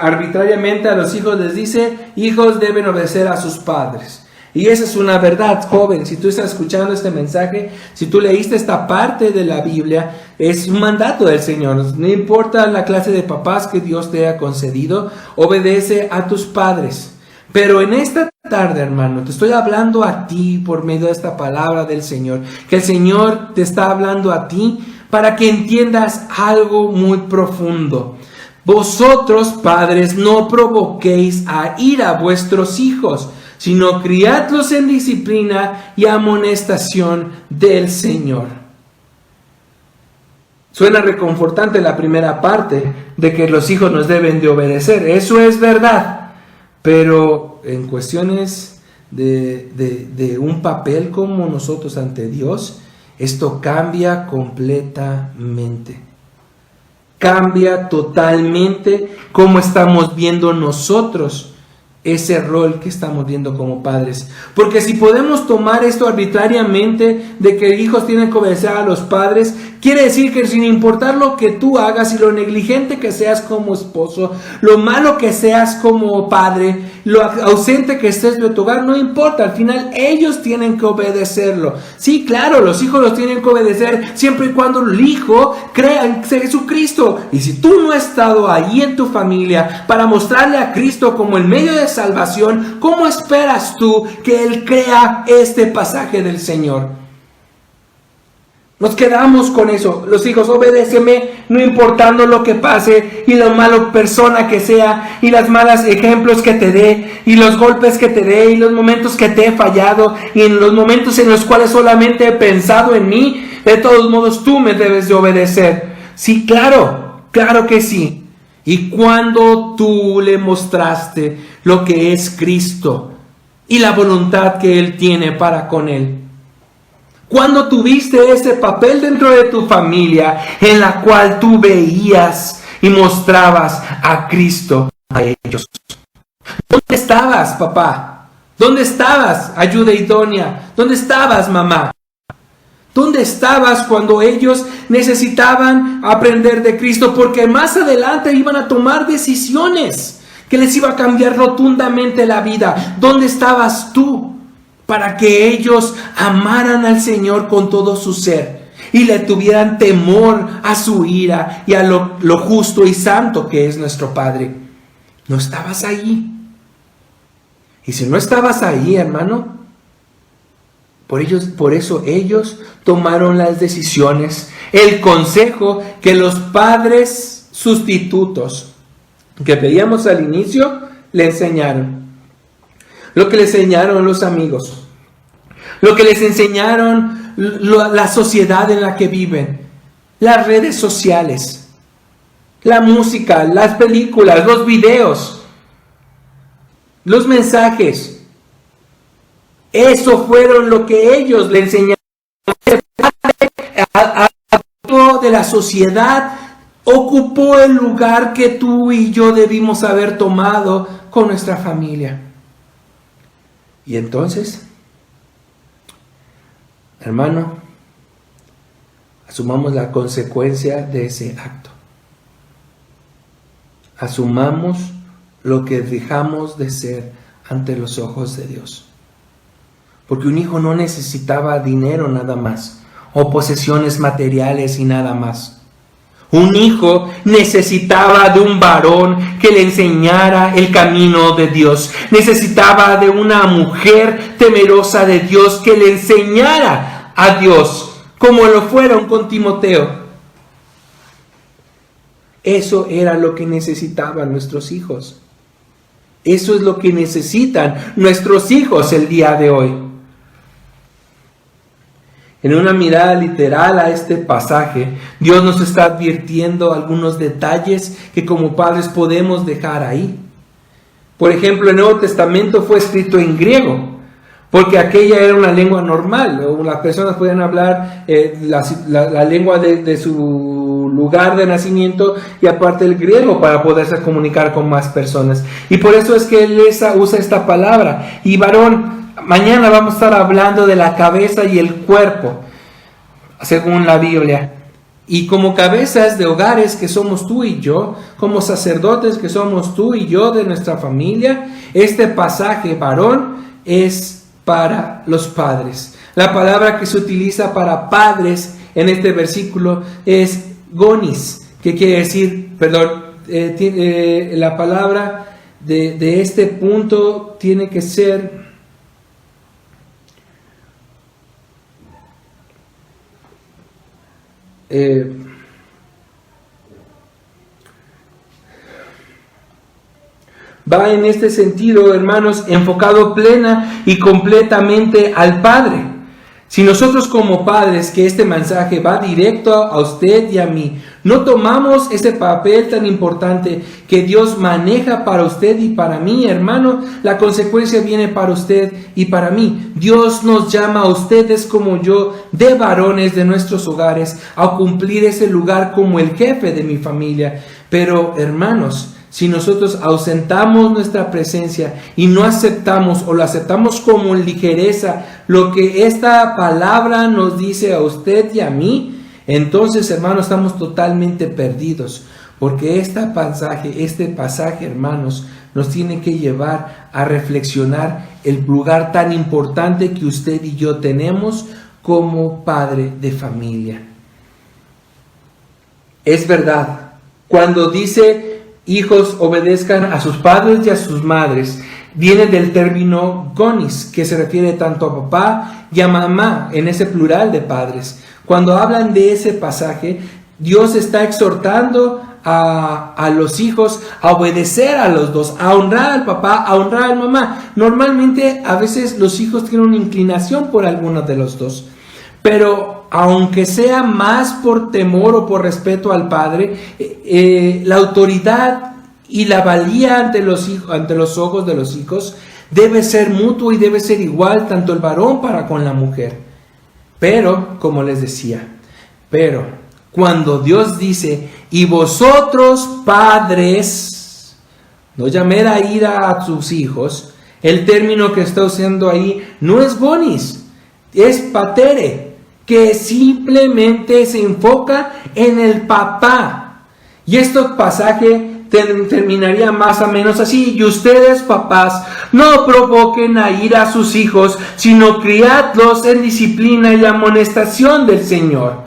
arbitrariamente a los hijos les dice, hijos deben obedecer a sus padres. Y esa es una verdad, joven. Si tú estás escuchando este mensaje, si tú leíste esta parte de la Biblia, es un mandato del Señor. No importa la clase de papás que Dios te haya concedido, obedece a tus padres. Pero en esta tarde, hermano, te estoy hablando a ti por medio de esta palabra del Señor. Que el Señor te está hablando a ti para que entiendas algo muy profundo. Vosotros, padres, no provoquéis a ira a vuestros hijos, sino criadlos en disciplina y amonestación del Señor. Suena reconfortante la primera parte de que los hijos nos deben de obedecer. Eso es verdad. Pero en cuestiones de un papel como nosotros ante Dios, esto cambia completamente. Cambia totalmente cómo estamos viendo nosotros ese rol que estamos viendo como padres. Porque si podemos tomar esto arbitrariamente de que hijos tienen que obedecer a los padres, quiere decir que sin importar lo que tú hagas y lo negligente que seas como esposo, lo malo que seas como padre, lo ausente que estés de tu hogar, no importa, al final ellos tienen que obedecerlo. Sí, claro, los hijos los tienen que obedecer siempre y cuando el hijo crea en Jesucristo. Y si tú no has estado ahí en tu familia para mostrarle a Cristo como el medio de salvación, ¿cómo esperas tú que Él crea este pasaje del Señor? Nos quedamos con eso. Los hijos, obedéceme, no importando lo que pase y la mala persona que sea y las malas ejemplos que te dé y los golpes que te dé y los momentos que te he fallado y en los momentos en los cuales solamente he pensado en mí, de todos modos tú me debes de obedecer. Sí, claro, claro que sí. Y cuando tú le mostraste lo que es Cristo y la voluntad que Él tiene para con Él, ¿Cuándo tuviste ese papel dentro de tu familia en la cual tú veías y mostrabas a Cristo a ellos? ¿Dónde estabas, papá? ¿Dónde estabas, ayuda idónea? ¿Dónde estabas, mamá? ¿Dónde estabas cuando ellos necesitaban aprender de Cristo? Porque más adelante iban a tomar decisiones que les iba a cambiar rotundamente la vida. ¿Dónde estabas tú para que ellos amaran al Señor con todo su ser y le tuvieran temor a su ira y a lo justo y santo que es nuestro Padre? ¿No estabas ahí? Y si no estabas ahí, hermano, por eso ellos tomaron las decisiones, el consejo que los padres sustitutos que veíamos al inicio le enseñaron. Lo que le enseñaron los amigos, lo que les enseñaron la sociedad en la que viven, las redes sociales, la música, las películas, los videos, los mensajes. Eso fueron lo que ellos le enseñaron. De la sociedad ocupó el lugar que tú y yo debimos haber tomado con nuestra familia. Y entonces, hermano, asumamos la consecuencia de ese acto. Asumamos lo que dejamos de ser ante los ojos de Dios. Porque un hijo no necesitaba dinero nada más, o posesiones materiales y nada más. Un hijo necesitaba de un varón que le enseñara el camino de Dios. Necesitaba de una mujer temerosa de Dios que le enseñara a Dios, como lo fueron con Timoteo. Eso era lo que necesitaban nuestros hijos. Eso es lo que necesitan nuestros hijos el día de hoy. En una mirada literal a este pasaje, Dios nos está advirtiendo algunos detalles que como padres podemos dejar ahí. Por ejemplo, el Nuevo Testamento fue escrito en griego, porque aquella era una lengua normal, o las personas podían hablar la lengua de su lugar de nacimiento y aparte el griego para poderse comunicar con más personas. Y por eso es que él usa esta palabra. Y varón, mañana vamos a estar hablando de la cabeza y el cuerpo, según la Biblia. Y como cabezas de hogares que somos tú y yo, como sacerdotes que somos tú y yo de nuestra familia, este pasaje, varón, es para los padres. La palabra que se utiliza para padres en este versículo es gonis, que quiere decir, la palabra de este punto tiene que ser va en este sentido, hermanos, enfocado plena y completamente al Padre. Si nosotros como padres, que este mensaje va directo a usted y a mí, no tomamos ese papel tan importante que Dios maneja para usted y para mí, hermano, la consecuencia viene para usted y para mí. Dios nos llama a ustedes como yo, de varones de nuestros hogares, a cumplir ese lugar como el jefe de mi familia. Pero, hermanos, si nosotros ausentamos nuestra presencia y no aceptamos o lo aceptamos como ligereza lo que esta palabra nos dice a usted y a mí, entonces, hermanos, estamos totalmente perdidos. Porque este pasaje, hermanos, nos tiene que llevar a reflexionar el lugar tan importante que usted y yo tenemos como padre de familia. Es verdad, cuando dice hijos obedezcan a sus padres y a sus madres, viene del término gonis, que se refiere tanto a papá y a mamá, en ese plural de padres. Cuando hablan de ese pasaje, Dios está exhortando a los hijos a obedecer a los dos, a honrar al papá, a honrar a la mamá. Normalmente, a veces los hijos tienen una inclinación por alguno de los dos, pero aunque sea más por temor o por respeto al padre, la autoridad y la valía ante los ojos de los hijos debe ser mutuo y debe ser igual tanto el varón para con la mujer. Pero, como les decía, cuando Dios dice, y vosotros padres, no llamed a ira a sus hijos, el término que está usando ahí no es bonis, es patere, que simplemente se enfoca en el papá. Y este pasaje terminaría más o menos así: y ustedes, papás, no provoquen a ira a sus hijos, sino criadlos en disciplina y amonestación del Señor.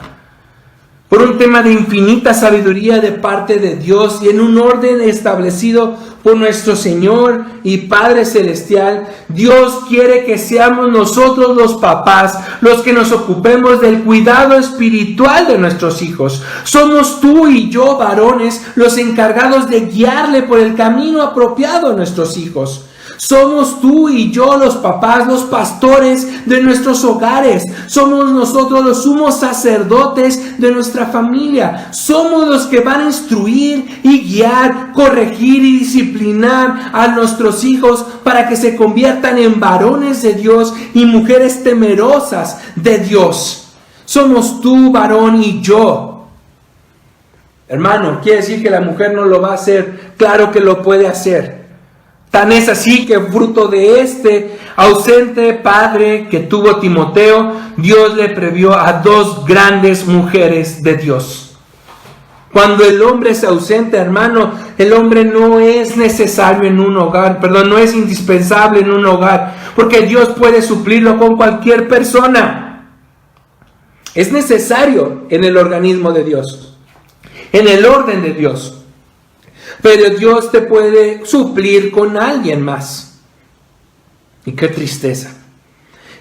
Por un tema de infinita sabiduría de parte de Dios y en un orden establecido por nuestro Señor y Padre Celestial, Dios quiere que seamos nosotros los papás los que nos ocupemos del cuidado espiritual de nuestros hijos. Somos tú y yo, varones, los encargados de guiarle por el camino apropiado a nuestros hijos. Somos tú y yo los papás, los pastores de nuestros hogares. Somos nosotros los sumos sacerdotes de nuestra familia. Somos los que van a instruir y guiar, corregir y disciplinar a nuestros hijos para que se conviertan en varones de Dios y mujeres temerosas de Dios. Somos tú, varón, y yo. Hermano, ¿quiere decir que la mujer no lo va a hacer? Claro que lo puede hacer. Tan es así que fruto de este ausente padre que tuvo Timoteo, Dios le previó a 2 grandes mujeres de Dios. Cuando el hombre es ausente, hermano, el hombre no es necesario en un hogar, no es indispensable en un hogar, porque Dios puede suplirlo con cualquier persona. Es necesario en el organismo de Dios, en el orden de Dios. Pero Dios te puede suplir con alguien más. Y qué tristeza.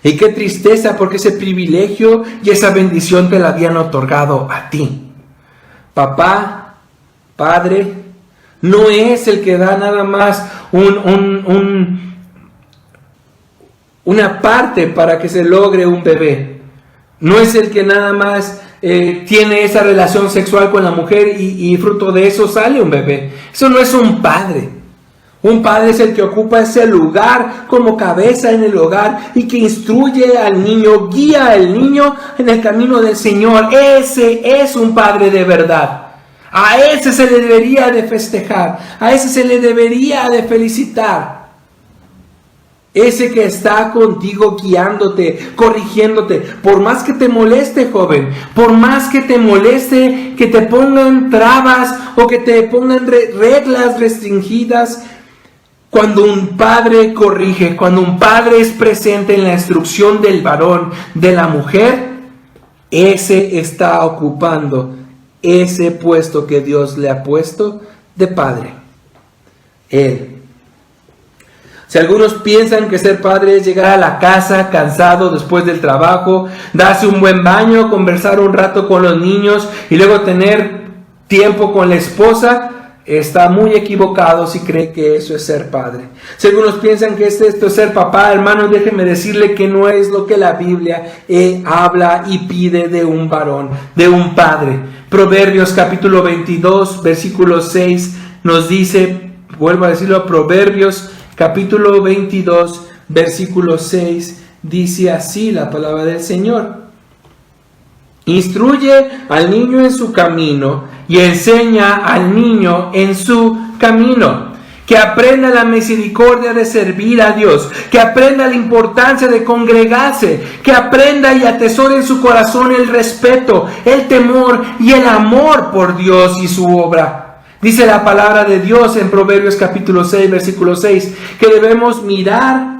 Y qué tristeza, porque ese privilegio y esa bendición te la habían otorgado a ti. Papá, padre, no es el que da nada más una parte para que se logre un bebé. No es el que nada más tiene esa relación sexual con la mujer y fruto de eso sale un bebé. Eso no es un padre. Un padre es el que ocupa ese lugar como cabeza en el hogar y que instruye al niño, guía al niño en el camino del Señor. Ese es un padre de verdad. A ese se le debería de festejar, a ese se le debería de felicitar. Ese que está contigo guiándote, corrigiéndote. Por más que te moleste, joven, por más que te moleste que te pongan trabas o que te pongan reglas restringidas, cuando un padre corrige, cuando un padre es presente en la instrucción del varón, de la mujer, ese está ocupando ese puesto que Dios le ha puesto de padre. Él. Si algunos piensan que ser padre es llegar a la casa cansado después del trabajo, darse un buen baño, conversar un rato con los niños y luego tener tiempo con la esposa, está muy equivocado si cree que eso es ser padre. Si algunos piensan que esto es ser papá, hermanos, déjenme decirle que no es lo que la Biblia habla y pide de un varón, de un padre. Proverbios capítulo 22, versículo 6 nos dice, vuelvo a decirlo, Proverbios capítulo 22, versículo 6, dice así la palabra del Señor. Instruye al niño en su camino y enseña al niño en su camino. Que aprenda la misericordia de servir a Dios, que aprenda la importancia de congregarse, que aprenda y atesore en su corazón el respeto, el temor y el amor por Dios y su obra. Dice la palabra de Dios en Proverbios capítulo 6, versículo 6, que debemos mirar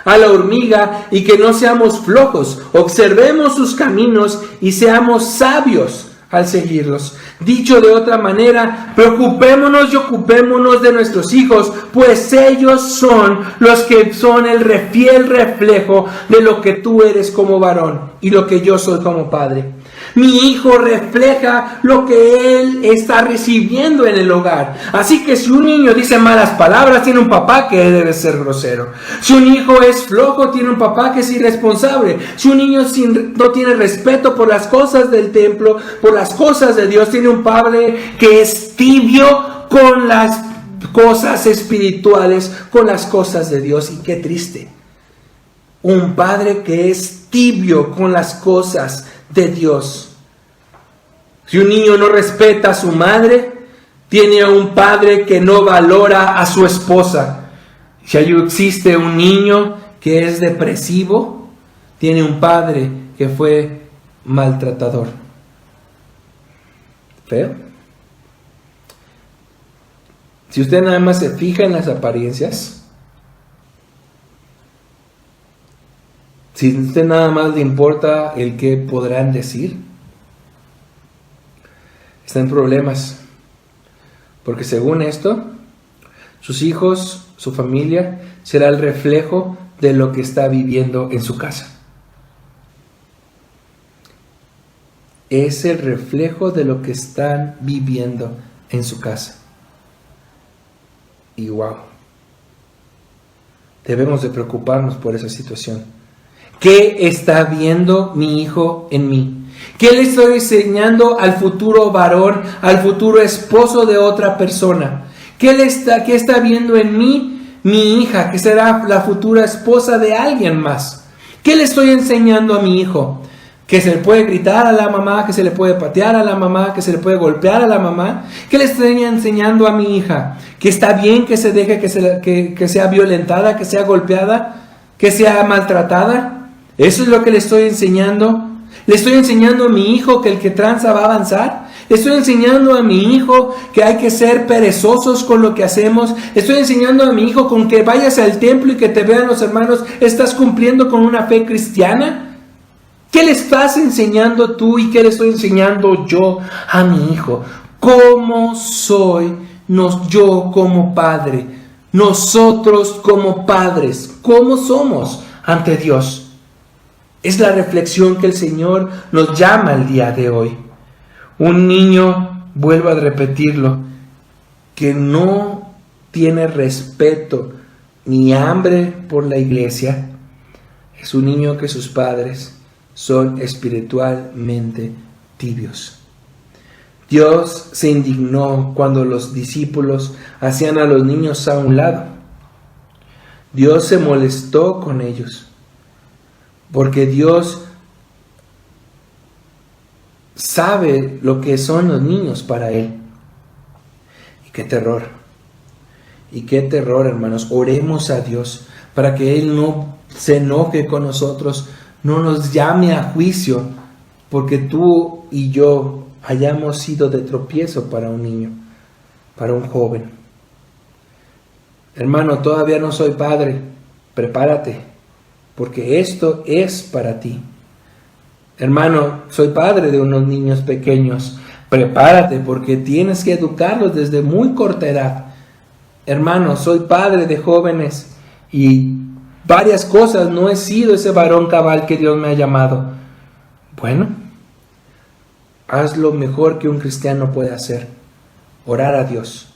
a la hormiga y que no seamos flojos, observemos sus caminos y seamos sabios al seguirlos. Dicho de otra manera, preocupémonos y ocupémonos de nuestros hijos, pues ellos son los que son el fiel reflejo de lo que tú eres como varón y lo que yo soy como padre. Mi hijo refleja lo que él está recibiendo en el hogar. Así que si un niño dice malas palabras, tiene un papá que debe ser grosero. Si un hijo es flojo, tiene un papá que es irresponsable. Si un niño no tiene respeto por las cosas del templo, por las cosas de Dios, tiene un padre que es tibio con las cosas espirituales, con las cosas de Dios. Y qué triste. un padre que es tibio con las cosas de Dios. Si un niño no respeta a su madre, tiene a un padre que no valora a su esposa. Si existe un niño que es depresivo, tiene un padre que fue maltratador. ¿Feo? Si usted nada más se fija en las apariencias, si a usted nada más le importa el que podrán decir, está en problemas. Porque según esto, sus hijos, su familia, será el reflejo de lo que está viviendo en su casa. Es el reflejo de lo que están viviendo en su casa. Y wow, debemos de preocuparnos por esa situación. ¿Qué está viendo mi hijo en mí? ¿Qué le estoy enseñando al futuro varón, al futuro esposo de otra persona? ¿Qué está viendo en mí mi hija, que será la futura esposa de alguien más? ¿Qué le estoy enseñando a mi hijo? Que se le puede gritar a la mamá, que se le puede patear a la mamá, que se le puede golpear a la mamá. ¿Qué le estoy enseñando a mi hija? Que está bien que se deje que sea violentada, que sea golpeada, que sea maltratada. Eso es lo que le estoy enseñando. Le estoy enseñando a mi hijo que el que tranza va a avanzar. Le estoy enseñando a mi hijo que hay que ser perezosos con lo que hacemos. Le estoy enseñando a mi hijo con que vayas al templo y que te vean los hermanos. ¿Estás cumpliendo con una fe cristiana? ¿Qué le estás enseñando tú y qué le estoy enseñando yo a mi hijo? ¿Cómo soy yo como padre? Nosotros como padres, ¿cómo somos ante Dios? Es la reflexión que el Señor nos llama el día de hoy. Un niño, vuelvo a repetirlo, que no tiene respeto ni hambre por la iglesia, es un niño que sus padres son espiritualmente tibios. Dios se indignó cuando los discípulos hacían a los niños a un lado. Dios se molestó con ellos, porque Dios sabe lo que son los niños para Él. Y qué terror, hermanos. Oremos a Dios para que Él no se enoje con nosotros, no nos llame a juicio, porque tú y yo hayamos sido de tropiezo para un niño, para un joven. Hermano, todavía no soy padre, prepárate, porque esto es para ti. Hermano, soy padre de unos niños pequeños, prepárate, porque tienes que educarlos desde muy corta edad. Hermano, soy padre de jóvenes y varias cosas, no he sido ese varón cabal que Dios me ha llamado. Bueno, haz lo mejor que un cristiano puede hacer: orar a Dios,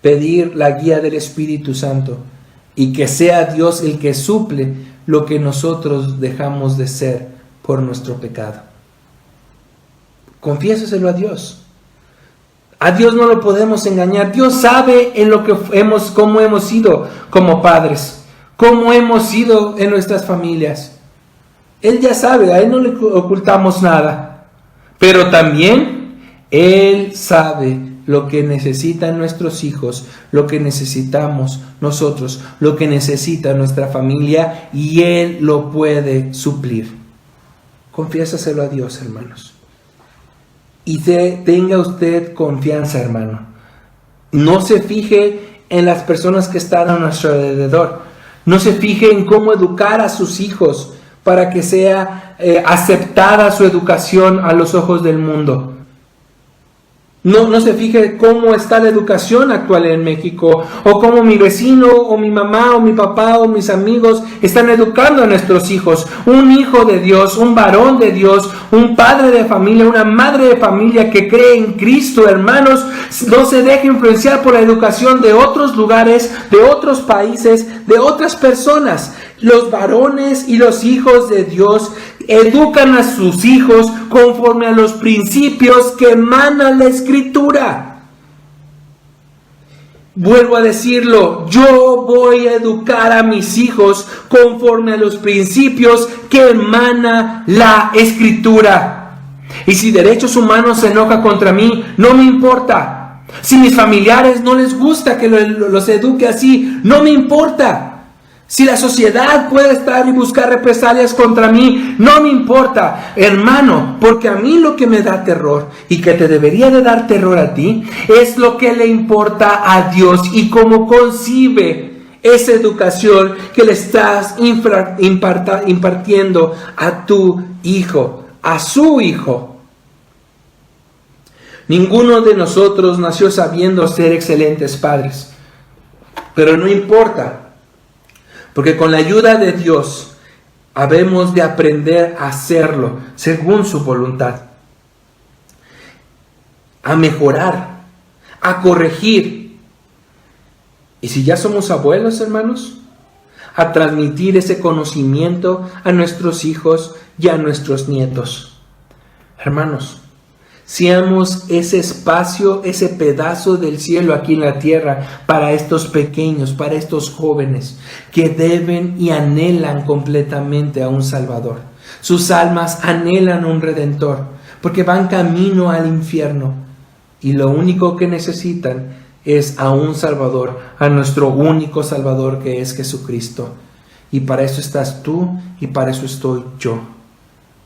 pedir la guía del Espíritu Santo, y que sea Dios el que suple lo que nosotros dejamos de ser por nuestro pecado. Confiésaselo a Dios. A Dios no lo podemos engañar. Dios sabe cómo hemos sido como padres, cómo hemos sido en nuestras familias. Él ya sabe, a Él no le ocultamos nada. Pero también Él sabe lo que necesitan nuestros hijos, lo que necesitamos nosotros, lo que necesita nuestra familia, y Él lo puede suplir. Confiésaselo a Dios, hermanos. Y tenga usted confianza, hermano. No se fije en las personas que están a nuestro alrededor. No se fije en cómo educar a sus hijos para que sea aceptada su educación a los ojos del mundo. No se fije cómo está la educación actual en México, o cómo mi vecino, o mi mamá, o mi papá, o mis amigos están educando a nuestros hijos. Un hijo de Dios, un varón de Dios, un padre de familia, una madre de familia que cree en Cristo, hermanos, no se deje influenciar por la educación de otros lugares, de otros países, de otras personas. Los varones y los hijos de Dios educan a sus hijos conforme a los principios que emana la Escritura. Vuelvo a decirlo, yo voy a educar a mis hijos conforme a los principios que emana la Escritura. Y si derechos humanos se enoja contra mí, no me importa. Si mis familiares no les gusta que los eduque así, no me importa. Si la sociedad puede estar y buscar represalias contra mí, no me importa, hermano, porque a mí lo que me da terror y que te debería de dar terror a ti es lo que le importa a Dios y cómo concibe esa educación que le estás impartiendo a tu hijo, a su hijo. Ninguno de nosotros nació sabiendo ser excelentes padres, pero no importa. Porque con la ayuda de Dios habemos de aprender a hacerlo según su voluntad, a mejorar, a corregir. Y si ya somos abuelos, hermanos, a transmitir ese conocimiento a nuestros hijos y a nuestros nietos. Hermanos, seamos ese espacio, ese pedazo del cielo aquí en la tierra para estos pequeños, para estos jóvenes que deben y anhelan completamente a un Salvador. Sus almas anhelan un Redentor porque van camino al infierno y lo único que necesitan es a un Salvador, a nuestro único Salvador que es Jesucristo. Y para eso estás tú y para eso estoy yo,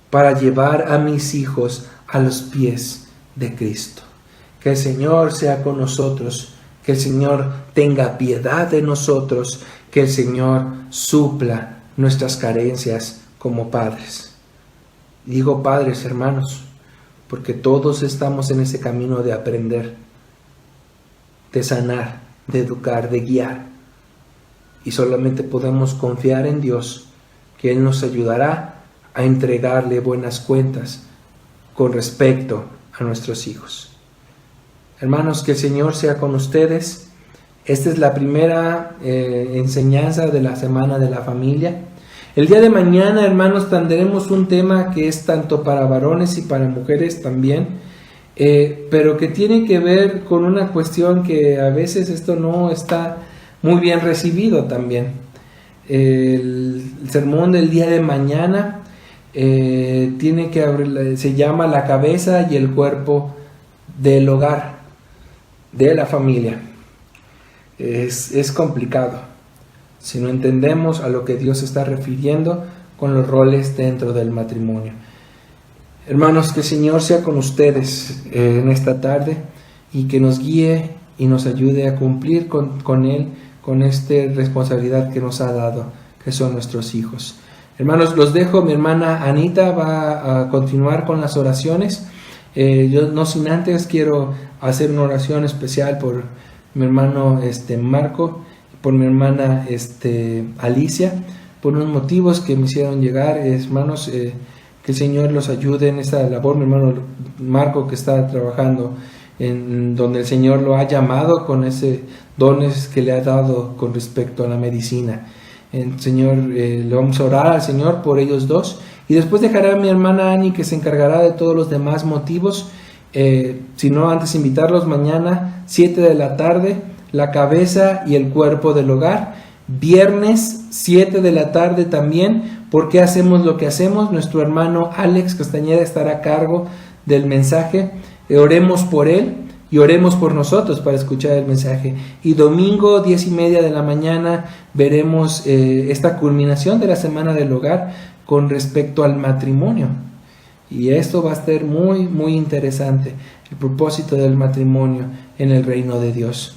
para llevar a mis hijos a los pies de Cristo. Que el Señor sea con nosotros, que el Señor tenga piedad de nosotros, que el Señor supla nuestras carencias como padres. Digo padres, hermanos, porque todos estamos en ese camino de aprender, de sanar, de educar, de guiar. Y solamente podemos confiar en Dios, que Él nos ayudará a entregarle buenas cuentas con respecto a nuestros hijos. Hermanos, que el Señor sea con ustedes. Esta es la primera enseñanza de la Semana de la Familia. El día de mañana, hermanos, tendremos un tema que es tanto para varones y para mujeres también, pero que tiene que ver con una cuestión que a veces esto no está muy bien recibido también. El sermón del día de mañana tiene que abrir, se llama la cabeza y el cuerpo del hogar, de la familia. Es complicado si no entendemos a lo que Dios está refiriendo con los roles dentro del matrimonio. Hermanos, que el Señor sea con ustedes en esta tarde y que nos guíe y nos ayude a cumplir con Él, con esta responsabilidad que nos ha dado, que son nuestros hijos. Hermanos, los dejo. Mi hermana Anita va a continuar con las oraciones. Yo no sin antes quiero hacer una oración especial por mi hermano Marco, por mi hermana Alicia, por unos motivos que me hicieron llegar. Hermanos, que el Señor los ayude en esta labor. Mi hermano Marco, que está trabajando en donde el Señor lo ha llamado con ese dones que le ha dado con respecto a la medicina. Señor, le vamos a orar al Señor por ellos dos y después dejaré a mi hermana Ani que se encargará de todos los demás motivos. Si no, antes invitarlos mañana 7 de la tarde, la cabeza y el cuerpo del hogar. Viernes 7 de la tarde también. ¿Por qué hacemos lo que hacemos? Nuestro hermano Alex Castañeda estará a cargo del mensaje. Oremos por él y oremos por nosotros para escuchar el mensaje. Y domingo 10:30 de la mañana veremos esta culminación de la Semana del Hogar con respecto al matrimonio. Y esto va a ser muy, muy interesante, el propósito del matrimonio en el reino de Dios.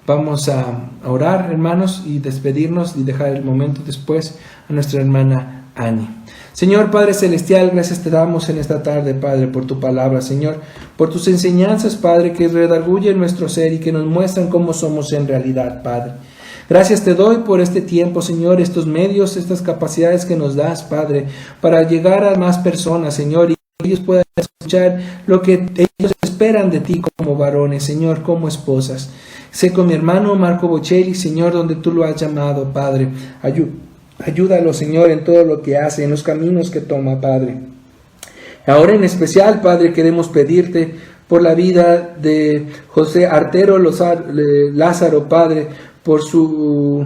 Vamos a orar, hermanos, y despedirnos y dejar el momento después a nuestra hermana Ani. Señor Padre Celestial, gracias te damos en esta tarde, Padre, por tu palabra, Señor, por tus enseñanzas, Padre, que redarguyen nuestro ser y que nos muestran cómo somos en realidad, Padre. Gracias te doy por este tiempo, Señor, estos medios, estas capacidades que nos das, Padre, para llegar a más personas, Señor, y que ellos puedan escuchar lo que ellos esperan de ti como varones, Señor, como esposas. Sé con mi hermano Marco Bocelli, Señor, donde tú lo has llamado, Padre. Ayúdalo, Señor, en todo lo que hace, en los caminos que toma, Padre. Ahora en especial, Padre, queremos pedirte por la vida de José Artero Lázaro, Padre, por su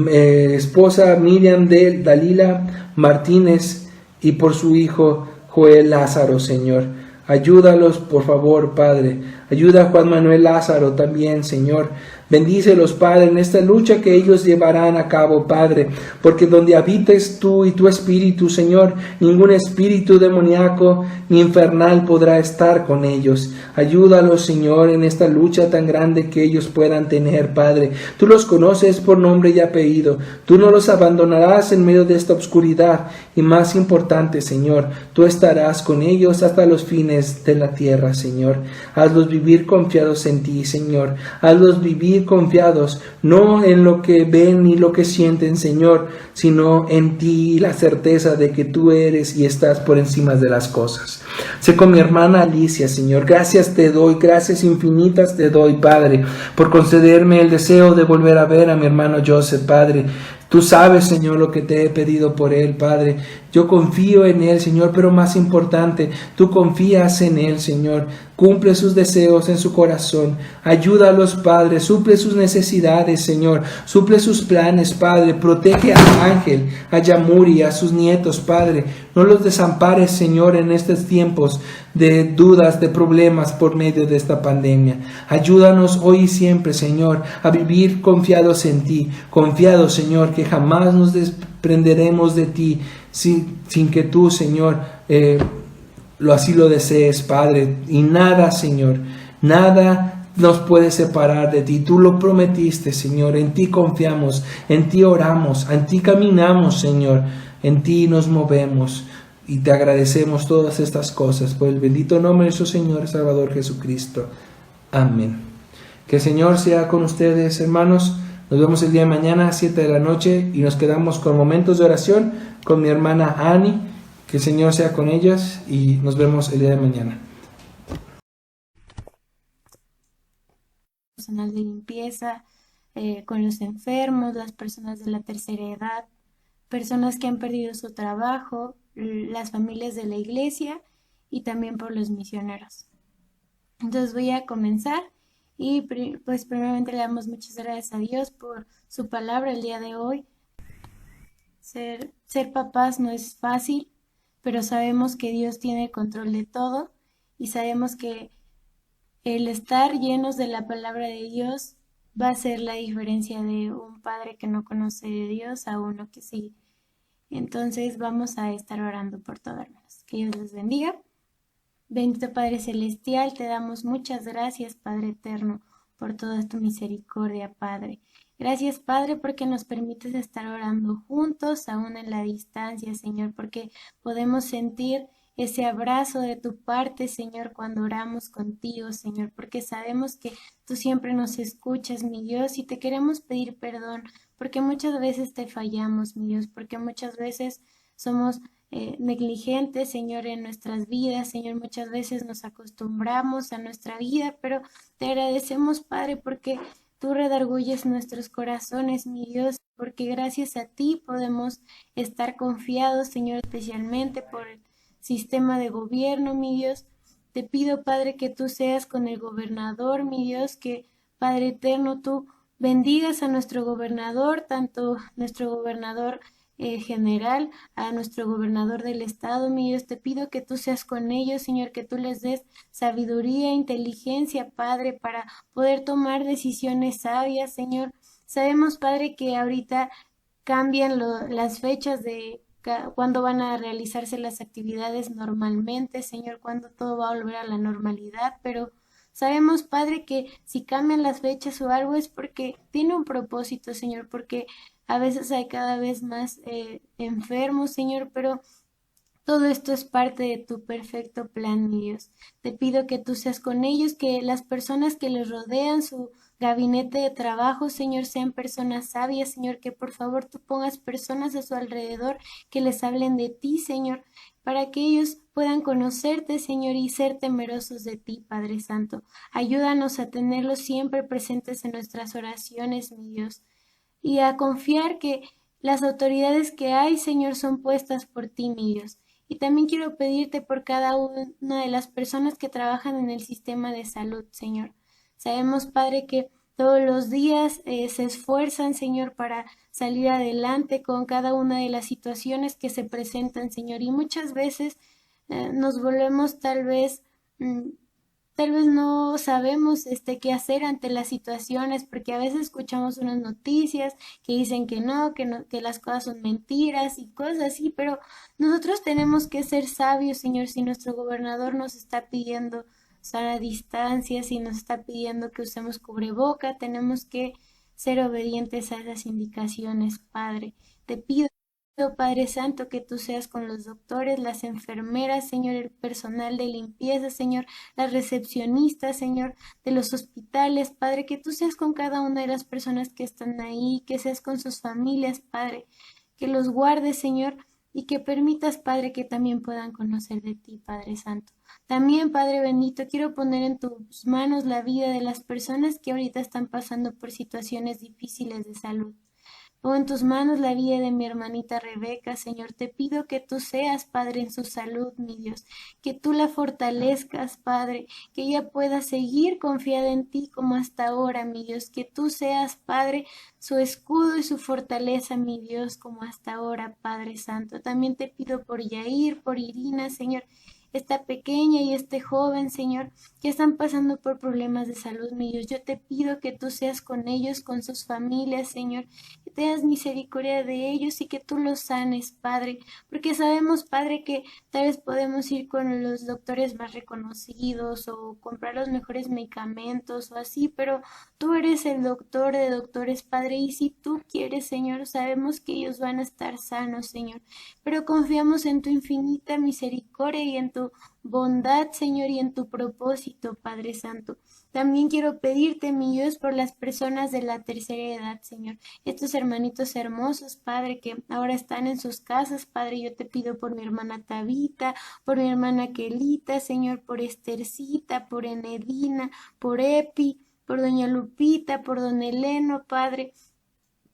esposa Miriam de Dalila Martínez y por su hijo Joel Lázaro, Señor. Ayúdalos, por favor, Padre. Ayuda a Juan Manuel Lázaro también, Señor. Bendícelos, Padre, en esta lucha que ellos llevarán a cabo, Padre, porque donde habites tú y tu espíritu, Señor, ningún espíritu demoníaco ni infernal podrá estar con ellos. Ayúdalos, Señor, en esta lucha tan grande que ellos puedan tener, Padre. Tú los conoces por nombre y apellido. Tú no los abandonarás en medio de esta oscuridad. Y más importante, Señor, tú estarás con ellos hasta los fines de la tierra, Señor. Hazlos vivir confiados en ti, Señor. Hazlos vivir confiados, no en lo que ven ni lo que sienten, Señor, sino en ti y la certeza de que tú eres y estás por encima de las cosas. Sé con mi hermana Alicia, Señor. Gracias te doy, gracias infinitas te doy, Padre, por concederme el deseo de volver a ver a mi hermano Joseph, Padre. Tú sabes, Señor, lo que te he pedido por él, Padre. Yo confío en él, Señor, pero más importante, tú confías en él, Señor. Cumple sus deseos en su corazón. Ayúdalos, Padre. Suple sus necesidades, Señor. Suple sus planes, Padre. Protege a Ángel, a Yamuri, a sus nietos, Padre. No los desampares, Señor, en estos tiempos de dudas, de problemas por medio de esta pandemia. Ayúdanos hoy y siempre, Señor, a vivir confiados en ti. Confiados, Señor, que jamás nos desprenderemos de ti sin que tú, Señor, así lo desees, Padre. Y nada, Señor, nada nos puede separar de ti. Tú lo prometiste, Señor. En ti confiamos, en ti oramos, en ti caminamos, Señor. En ti nos movemos y te agradecemos todas estas cosas por el bendito nombre de nuestro Señor Salvador Jesucristo. Amén. Que el Señor sea con ustedes, hermanos. Nos vemos el día de mañana a 7 de la noche y nos quedamos con momentos de oración con mi hermana Annie. Que el Señor sea con ellas y nos vemos el día de mañana. Personal de limpieza, con los enfermos, las personas de la tercera edad, personas que han perdido su trabajo, las familias de la iglesia y también por los misioneros. Entonces voy a comenzar y pues primeramente le damos muchas gracias a Dios por su palabra el día de hoy. Ser papás no es fácil, pero sabemos que Dios tiene el control de todo y sabemos que el estar llenos de la palabra de Dios va a ser la diferencia de un padre que no conoce de Dios a uno que sí. Entonces vamos a estar orando por todo, hermanos. Que Dios los bendiga. Bendito Padre Celestial, te damos muchas gracias, Padre Eterno, por toda tu misericordia, Padre. Gracias, Padre, porque nos permites estar orando juntos, aún en la distancia, Señor, porque podemos sentir ese abrazo de tu parte, Señor, cuando oramos contigo, Señor, porque sabemos que tú siempre nos escuchas, mi Dios, y te queremos pedir perdón, porque muchas veces te fallamos, mi Dios, porque muchas veces somos negligentes, Señor, en nuestras vidas, Señor, muchas veces nos acostumbramos a nuestra vida, pero te agradecemos, Padre, porque tú redarguyes nuestros corazones, mi Dios, porque gracias a ti podemos estar confiados, Señor, especialmente por el sistema de gobierno, mi Dios. Te pido, Padre, que tú seas con el gobernador, mi Dios, que, Padre eterno, tú bendigas a nuestro gobernador, tanto nuestro gobernador general, a nuestro gobernador del estado, mi Dios, te pido que tú seas con ellos, Señor, que tú les des sabiduría, inteligencia, Padre, para poder tomar decisiones sabias, Señor. Sabemos, Padre, que ahorita cambian las fechas de cuándo van a realizarse las actividades normalmente, Señor, cuándo todo va a volver a la normalidad, pero sabemos, Padre, que si cambian las fechas o algo es porque tiene un propósito, Señor, porque a veces hay cada vez más enfermos, Señor, pero todo esto es parte de tu perfecto plan, mi Dios. Te pido que tú seas con ellos, que las personas que les rodean, su gabinete de trabajo, Señor, sean personas sabias, Señor, que por favor tú pongas personas a su alrededor que les hablen de ti, Señor, para que ellos puedan conocerte, Señor, y ser temerosos de ti, Padre Santo. Ayúdanos a tenerlos siempre presentes en nuestras oraciones, mi Dios, y a confiar que las autoridades que hay, Señor, son puestas por ti, mi Dios, Y también quiero pedirte por cada una de las personas que trabajan en el sistema de salud, Señor. Sabemos, Padre, que todos los días se esfuerzan, Señor, para salir adelante con cada una de las situaciones que se presentan, Señor. Y muchas veces nos volvemos mm, tal vez no sabemos qué hacer ante las situaciones, porque a veces escuchamos unas noticias que dicen que no, que las cosas son mentiras y cosas así, pero nosotros tenemos que ser sabios, Señor, si nuestro gobernador nos está pidiendo sana distancia, si nos está pidiendo que usemos cubreboca, tenemos que ser obedientes a esas indicaciones, Padre. Te pido, Padre Santo, que tú seas con los doctores, las enfermeras, Señor, el personal de limpieza, Señor, las recepcionistas, Señor, de los hospitales, Padre, que tú seas con cada una de las personas que están ahí, que seas con sus familias, Padre, que los guardes, Señor, y que permitas, Padre, que también puedan conocer de ti, Padre Santo. También, Padre bendito, quiero poner en tus manos la vida de las personas que ahorita están pasando por situaciones difíciles de salud. Pongo en tus manos la vida de mi hermanita Rebeca, Señor. Te pido que tú seas, Padre, en su salud, mi Dios. Que tú la fortalezcas, Padre. Que ella pueda seguir confiada en ti como hasta ahora, mi Dios. Que tú seas, Padre, su escudo y su fortaleza, mi Dios, como hasta ahora, Padre Santo. También te pido por Yair, por Irina, Señor, esta pequeña y este joven, Señor, que están pasando por problemas de salud, mi Dios. Yo te pido que tú seas con ellos, con sus familias, Señor, que tengas misericordia de ellos y que tú los sanes, Padre, porque sabemos, Padre, que tal vez podemos ir con los doctores más reconocidos o comprar los mejores medicamentos o así, pero tú eres el doctor de doctores, Padre, y si tú quieres, Señor, sabemos que ellos van a estar sanos, Señor, pero confiamos en tu infinita misericordia y en tu bondad, Señor, y en tu propósito, Padre Santo. También quiero pedirte, mi Dios, por las personas de la tercera edad, Señor. Estos hermanitos hermosos, Padre, que ahora están en sus casas, Padre, yo te pido por mi hermana Tabita, por mi hermana Kelita, Señor, por Estercita, por Enedina, por Epi, por doña Lupita, por don Eleno, Padre.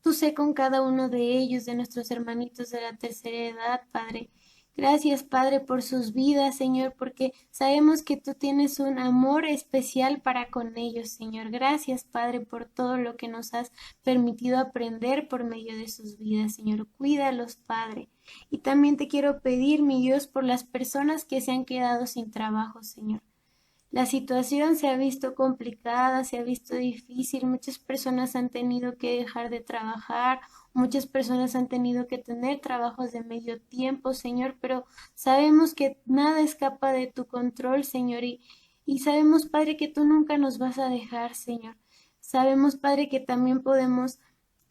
Tú sé con cada uno de ellos, de nuestros hermanitos de la tercera edad, Padre. Gracias, Padre, por sus vidas, Señor, porque sabemos que tú tienes un amor especial para con ellos, Señor. Gracias, Padre, por todo lo que nos has permitido aprender por medio de sus vidas, Señor. Cuídalos, Padre. Y también te quiero pedir, mi Dios, por las personas que se han quedado sin trabajo, Señor. La situación se ha visto complicada, se ha visto difícil, muchas personas han tenido que dejar de trabajar, muchas personas han tenido que tener trabajos de medio tiempo, Señor, pero sabemos que nada escapa de tu control, Señor, y sabemos, Padre, que tú nunca nos vas a dejar, Señor. Sabemos, Padre, que también podemos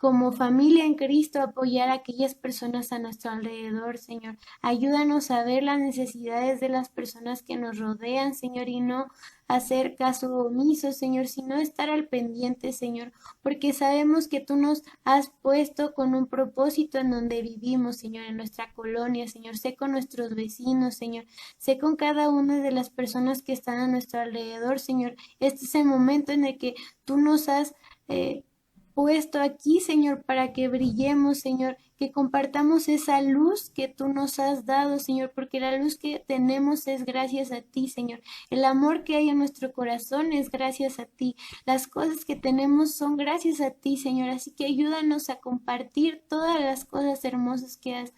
como familia en Cristo apoyar a aquellas personas a nuestro alrededor, Señor. Ayúdanos a ver las necesidades de las personas que nos rodean, Señor, y no hacer caso omiso, Señor, sino estar al pendiente, Señor, porque sabemos que tú nos has puesto con un propósito en donde vivimos, Señor, en nuestra colonia, Señor. Sé con nuestros vecinos, Señor. Sé con cada una de las personas que están a nuestro alrededor, Señor. Este es el momento en el que tú nos has puesto aquí, Señor, para que brillemos, Señor, que compartamos esa luz que tú nos has dado, Señor, porque la luz que tenemos es gracias a ti, Señor. El amor que hay en nuestro corazón es gracias a ti. Las cosas que tenemos son gracias a ti, Señor. Así que ayúdanos a compartir todas las cosas hermosas que has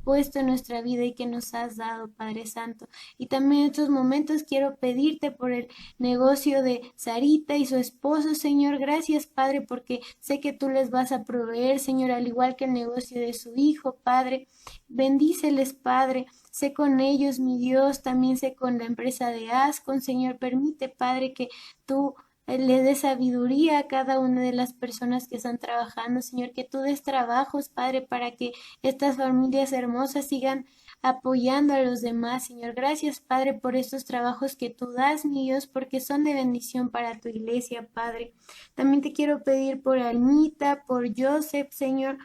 puesto en nuestra vida y que nos has dado, Padre Santo. Y también en estos momentos quiero pedirte por el negocio de Sarita y su esposo, Señor. Gracias, Padre, porque sé que tú les vas a proveer, Señor, al igual que el negocio de su hijo, Padre. Bendíceles, Padre. Sé con ellos, mi Dios, también sé con la empresa de Ascon, Señor. Permite, Padre, que tú le des sabiduría a cada una de las personas que están trabajando, Señor, que tú des trabajos, Padre, para que estas familias hermosas sigan apoyando a los demás, Señor. Gracias, Padre, por estos trabajos que tú das, mi Dios, porque son de bendición para tu iglesia, Padre. También te quiero pedir por Almita, por Joseph, Señor.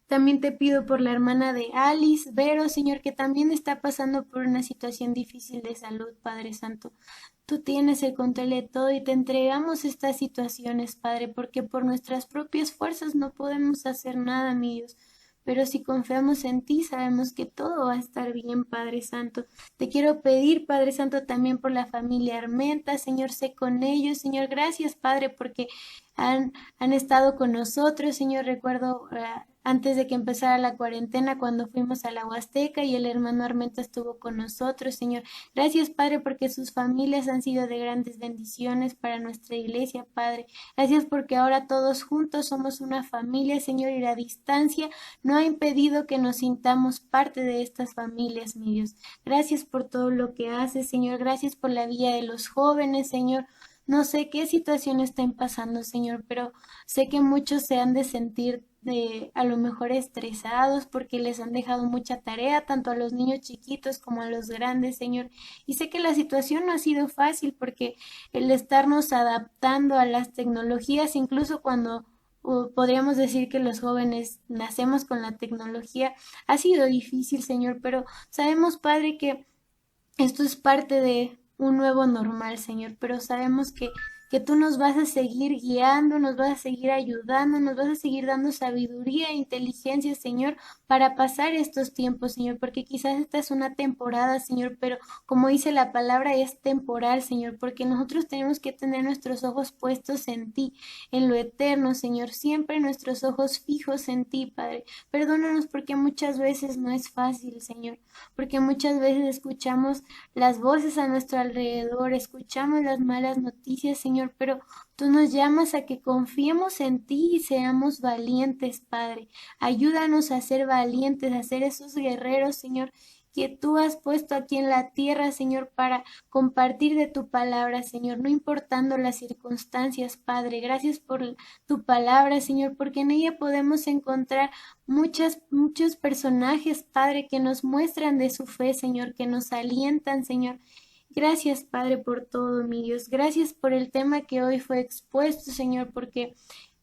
También te pido por la hermana de Alice, Vero, Señor, que también está pasando por una situación difícil de salud, Padre Santo. Tú tienes el control de todo y te entregamos estas situaciones, Padre, porque por nuestras propias fuerzas no podemos hacer nada, mi Dios. pero si confiamos en ti, sabemos que todo va a estar bien, Padre Santo. Te quiero pedir, Padre Santo, también por la familia Armenta, Señor, sé con ellos, Señor, gracias, Padre, porque han estado con nosotros, Señor. Recuerdo antes de que empezara la cuarentena, cuando fuimos a la Huasteca y el hermano Armenta estuvo con nosotros, Señor. Gracias, Padre, porque sus familias han sido de grandes bendiciones para nuestra iglesia, Padre. Gracias porque ahora todos juntos somos una familia, Señor, y la distancia no ha impedido que nos sintamos parte de estas familias, mi Dios. Gracias por todo lo que haces, Señor. Gracias por la vida de los jóvenes, Señor. No sé qué situación estén pasando, Señor, pero sé que muchos se han de sentir a lo mejor estresados porque les han dejado mucha tarea, tanto a los niños chiquitos como a los grandes, Señor. Y sé que la situación no ha sido fácil porque el estarnos adaptando a las tecnologías, incluso cuando podríamos decir que los jóvenes nacemos con la tecnología, ha sido difícil, Señor, pero sabemos, Padre, que esto es parte de un nuevo normal, Señor, pero sabemos que tú nos vas a seguir guiando, nos vas a seguir ayudando, nos vas a seguir dando sabiduría e inteligencia, Señor, para pasar estos tiempos, Señor, porque quizás esta es una temporada, Señor, pero como dice la palabra, es temporal, Señor, porque nosotros tenemos que tener nuestros ojos puestos en ti, en lo eterno, Señor, siempre nuestros ojos fijos en ti, Padre. Perdónanos porque muchas veces no es fácil, Señor, porque muchas veces escuchamos las voces a nuestro alrededor, escuchamos las malas noticias, Señor, pero tú nos llamas a que confiemos en ti y seamos valientes, Padre. Ayúdanos a ser valientes, a ser esos guerreros, Señor, que tú has puesto aquí en la tierra, Señor, para compartir de tu palabra, Señor, no importando las circunstancias, Padre. Gracias por tu palabra, Señor, porque en ella podemos encontrar muchos personajes, Padre, que nos muestran de su fe, Señor, que nos alientan, Señor. Gracias, Padre, por todo, mi Dios. Gracias por el tema que hoy fue expuesto, Señor, porque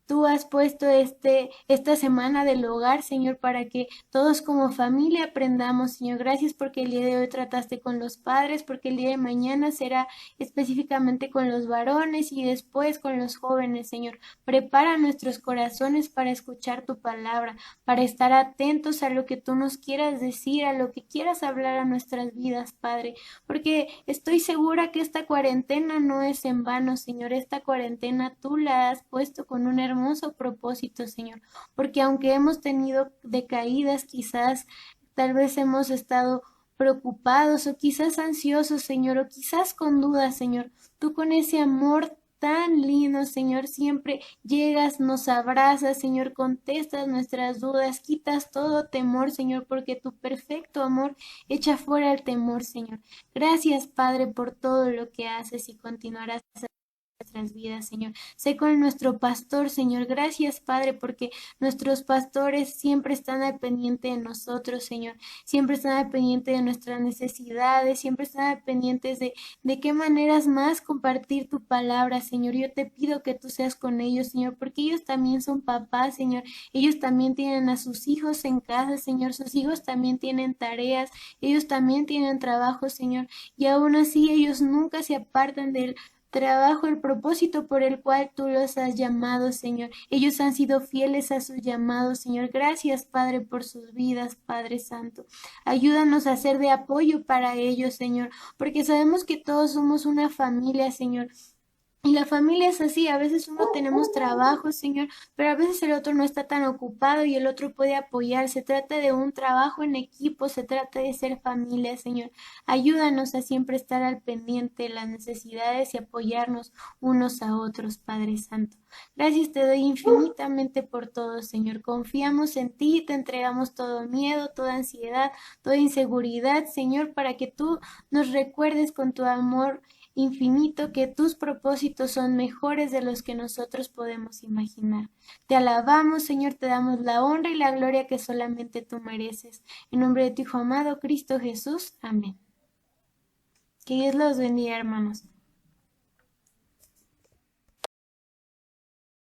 tú has puesto esta semana del hogar, Señor, para que todos como familia aprendamos, Señor. Gracias porque el día de hoy trataste con los padres, porque el día de mañana será específicamente con los varones y después con los jóvenes, Señor. Prepara nuestros corazones para escuchar tu palabra, para estar atentos a lo que tú nos quieras decir, a lo que quieras hablar a nuestras vidas, Padre, porque estoy segura que esta cuarentena no es en vano, Señor. Esta cuarentena tú la has puesto con un hermoso propósito, Señor, porque aunque hemos tenido decaídas, quizás tal vez hemos estado preocupados o quizás ansiosos, Señor, o quizás con dudas, Señor, tú con ese amor tan lindo, Señor, siempre llegas, nos abrazas, Señor, contestas nuestras dudas, quitas todo temor, Señor, porque tu perfecto amor echa fuera el temor, Señor. Gracias, Padre, por todo lo que haces y continuarás nuestras vidas, Señor. Sé con nuestro pastor, Señor. Gracias, Padre, porque nuestros pastores siempre están al pendiente de nosotros, Señor. Siempre están al pendiente de nuestras necesidades, siempre están al pendientes de qué maneras más compartir tu palabra, Señor. Yo te pido que tú seas con ellos, Señor, porque ellos también son papás, Señor. Ellos también tienen a sus hijos en casa, Señor. Sus hijos también tienen tareas, ellos también tienen trabajo, Señor. Y aún así ellos nunca se apartan del trabajo, el propósito por el cual tú los has llamado, Señor. Ellos han sido fieles a su llamado, Señor. Gracias, Padre, por sus vidas, Padre Santo. Ayúdanos a ser de apoyo para ellos, Señor, porque sabemos que todos somos una familia, Señor. Y la familia es así, a veces uno tenemos trabajo, Señor, pero a veces el otro no está tan ocupado y el otro puede apoyar. Se trata de un trabajo en equipo, se trata de ser familia, Señor. Ayúdanos a siempre estar al pendiente de las necesidades y apoyarnos unos a otros, Padre Santo. Gracias te doy infinitamente por todo, Señor. Confiamos en ti y te entregamos todo miedo, toda ansiedad, toda inseguridad, Señor, para que tú nos recuerdes con tu amor infinito que tus propósitos son mejores de los que nosotros podemos imaginar. Te alabamos, Señor, te damos la honra y la gloria que solamente tú mereces. En nombre de tu Hijo amado, Cristo Jesús. Amén. Que Dios los bendiga, hermanos.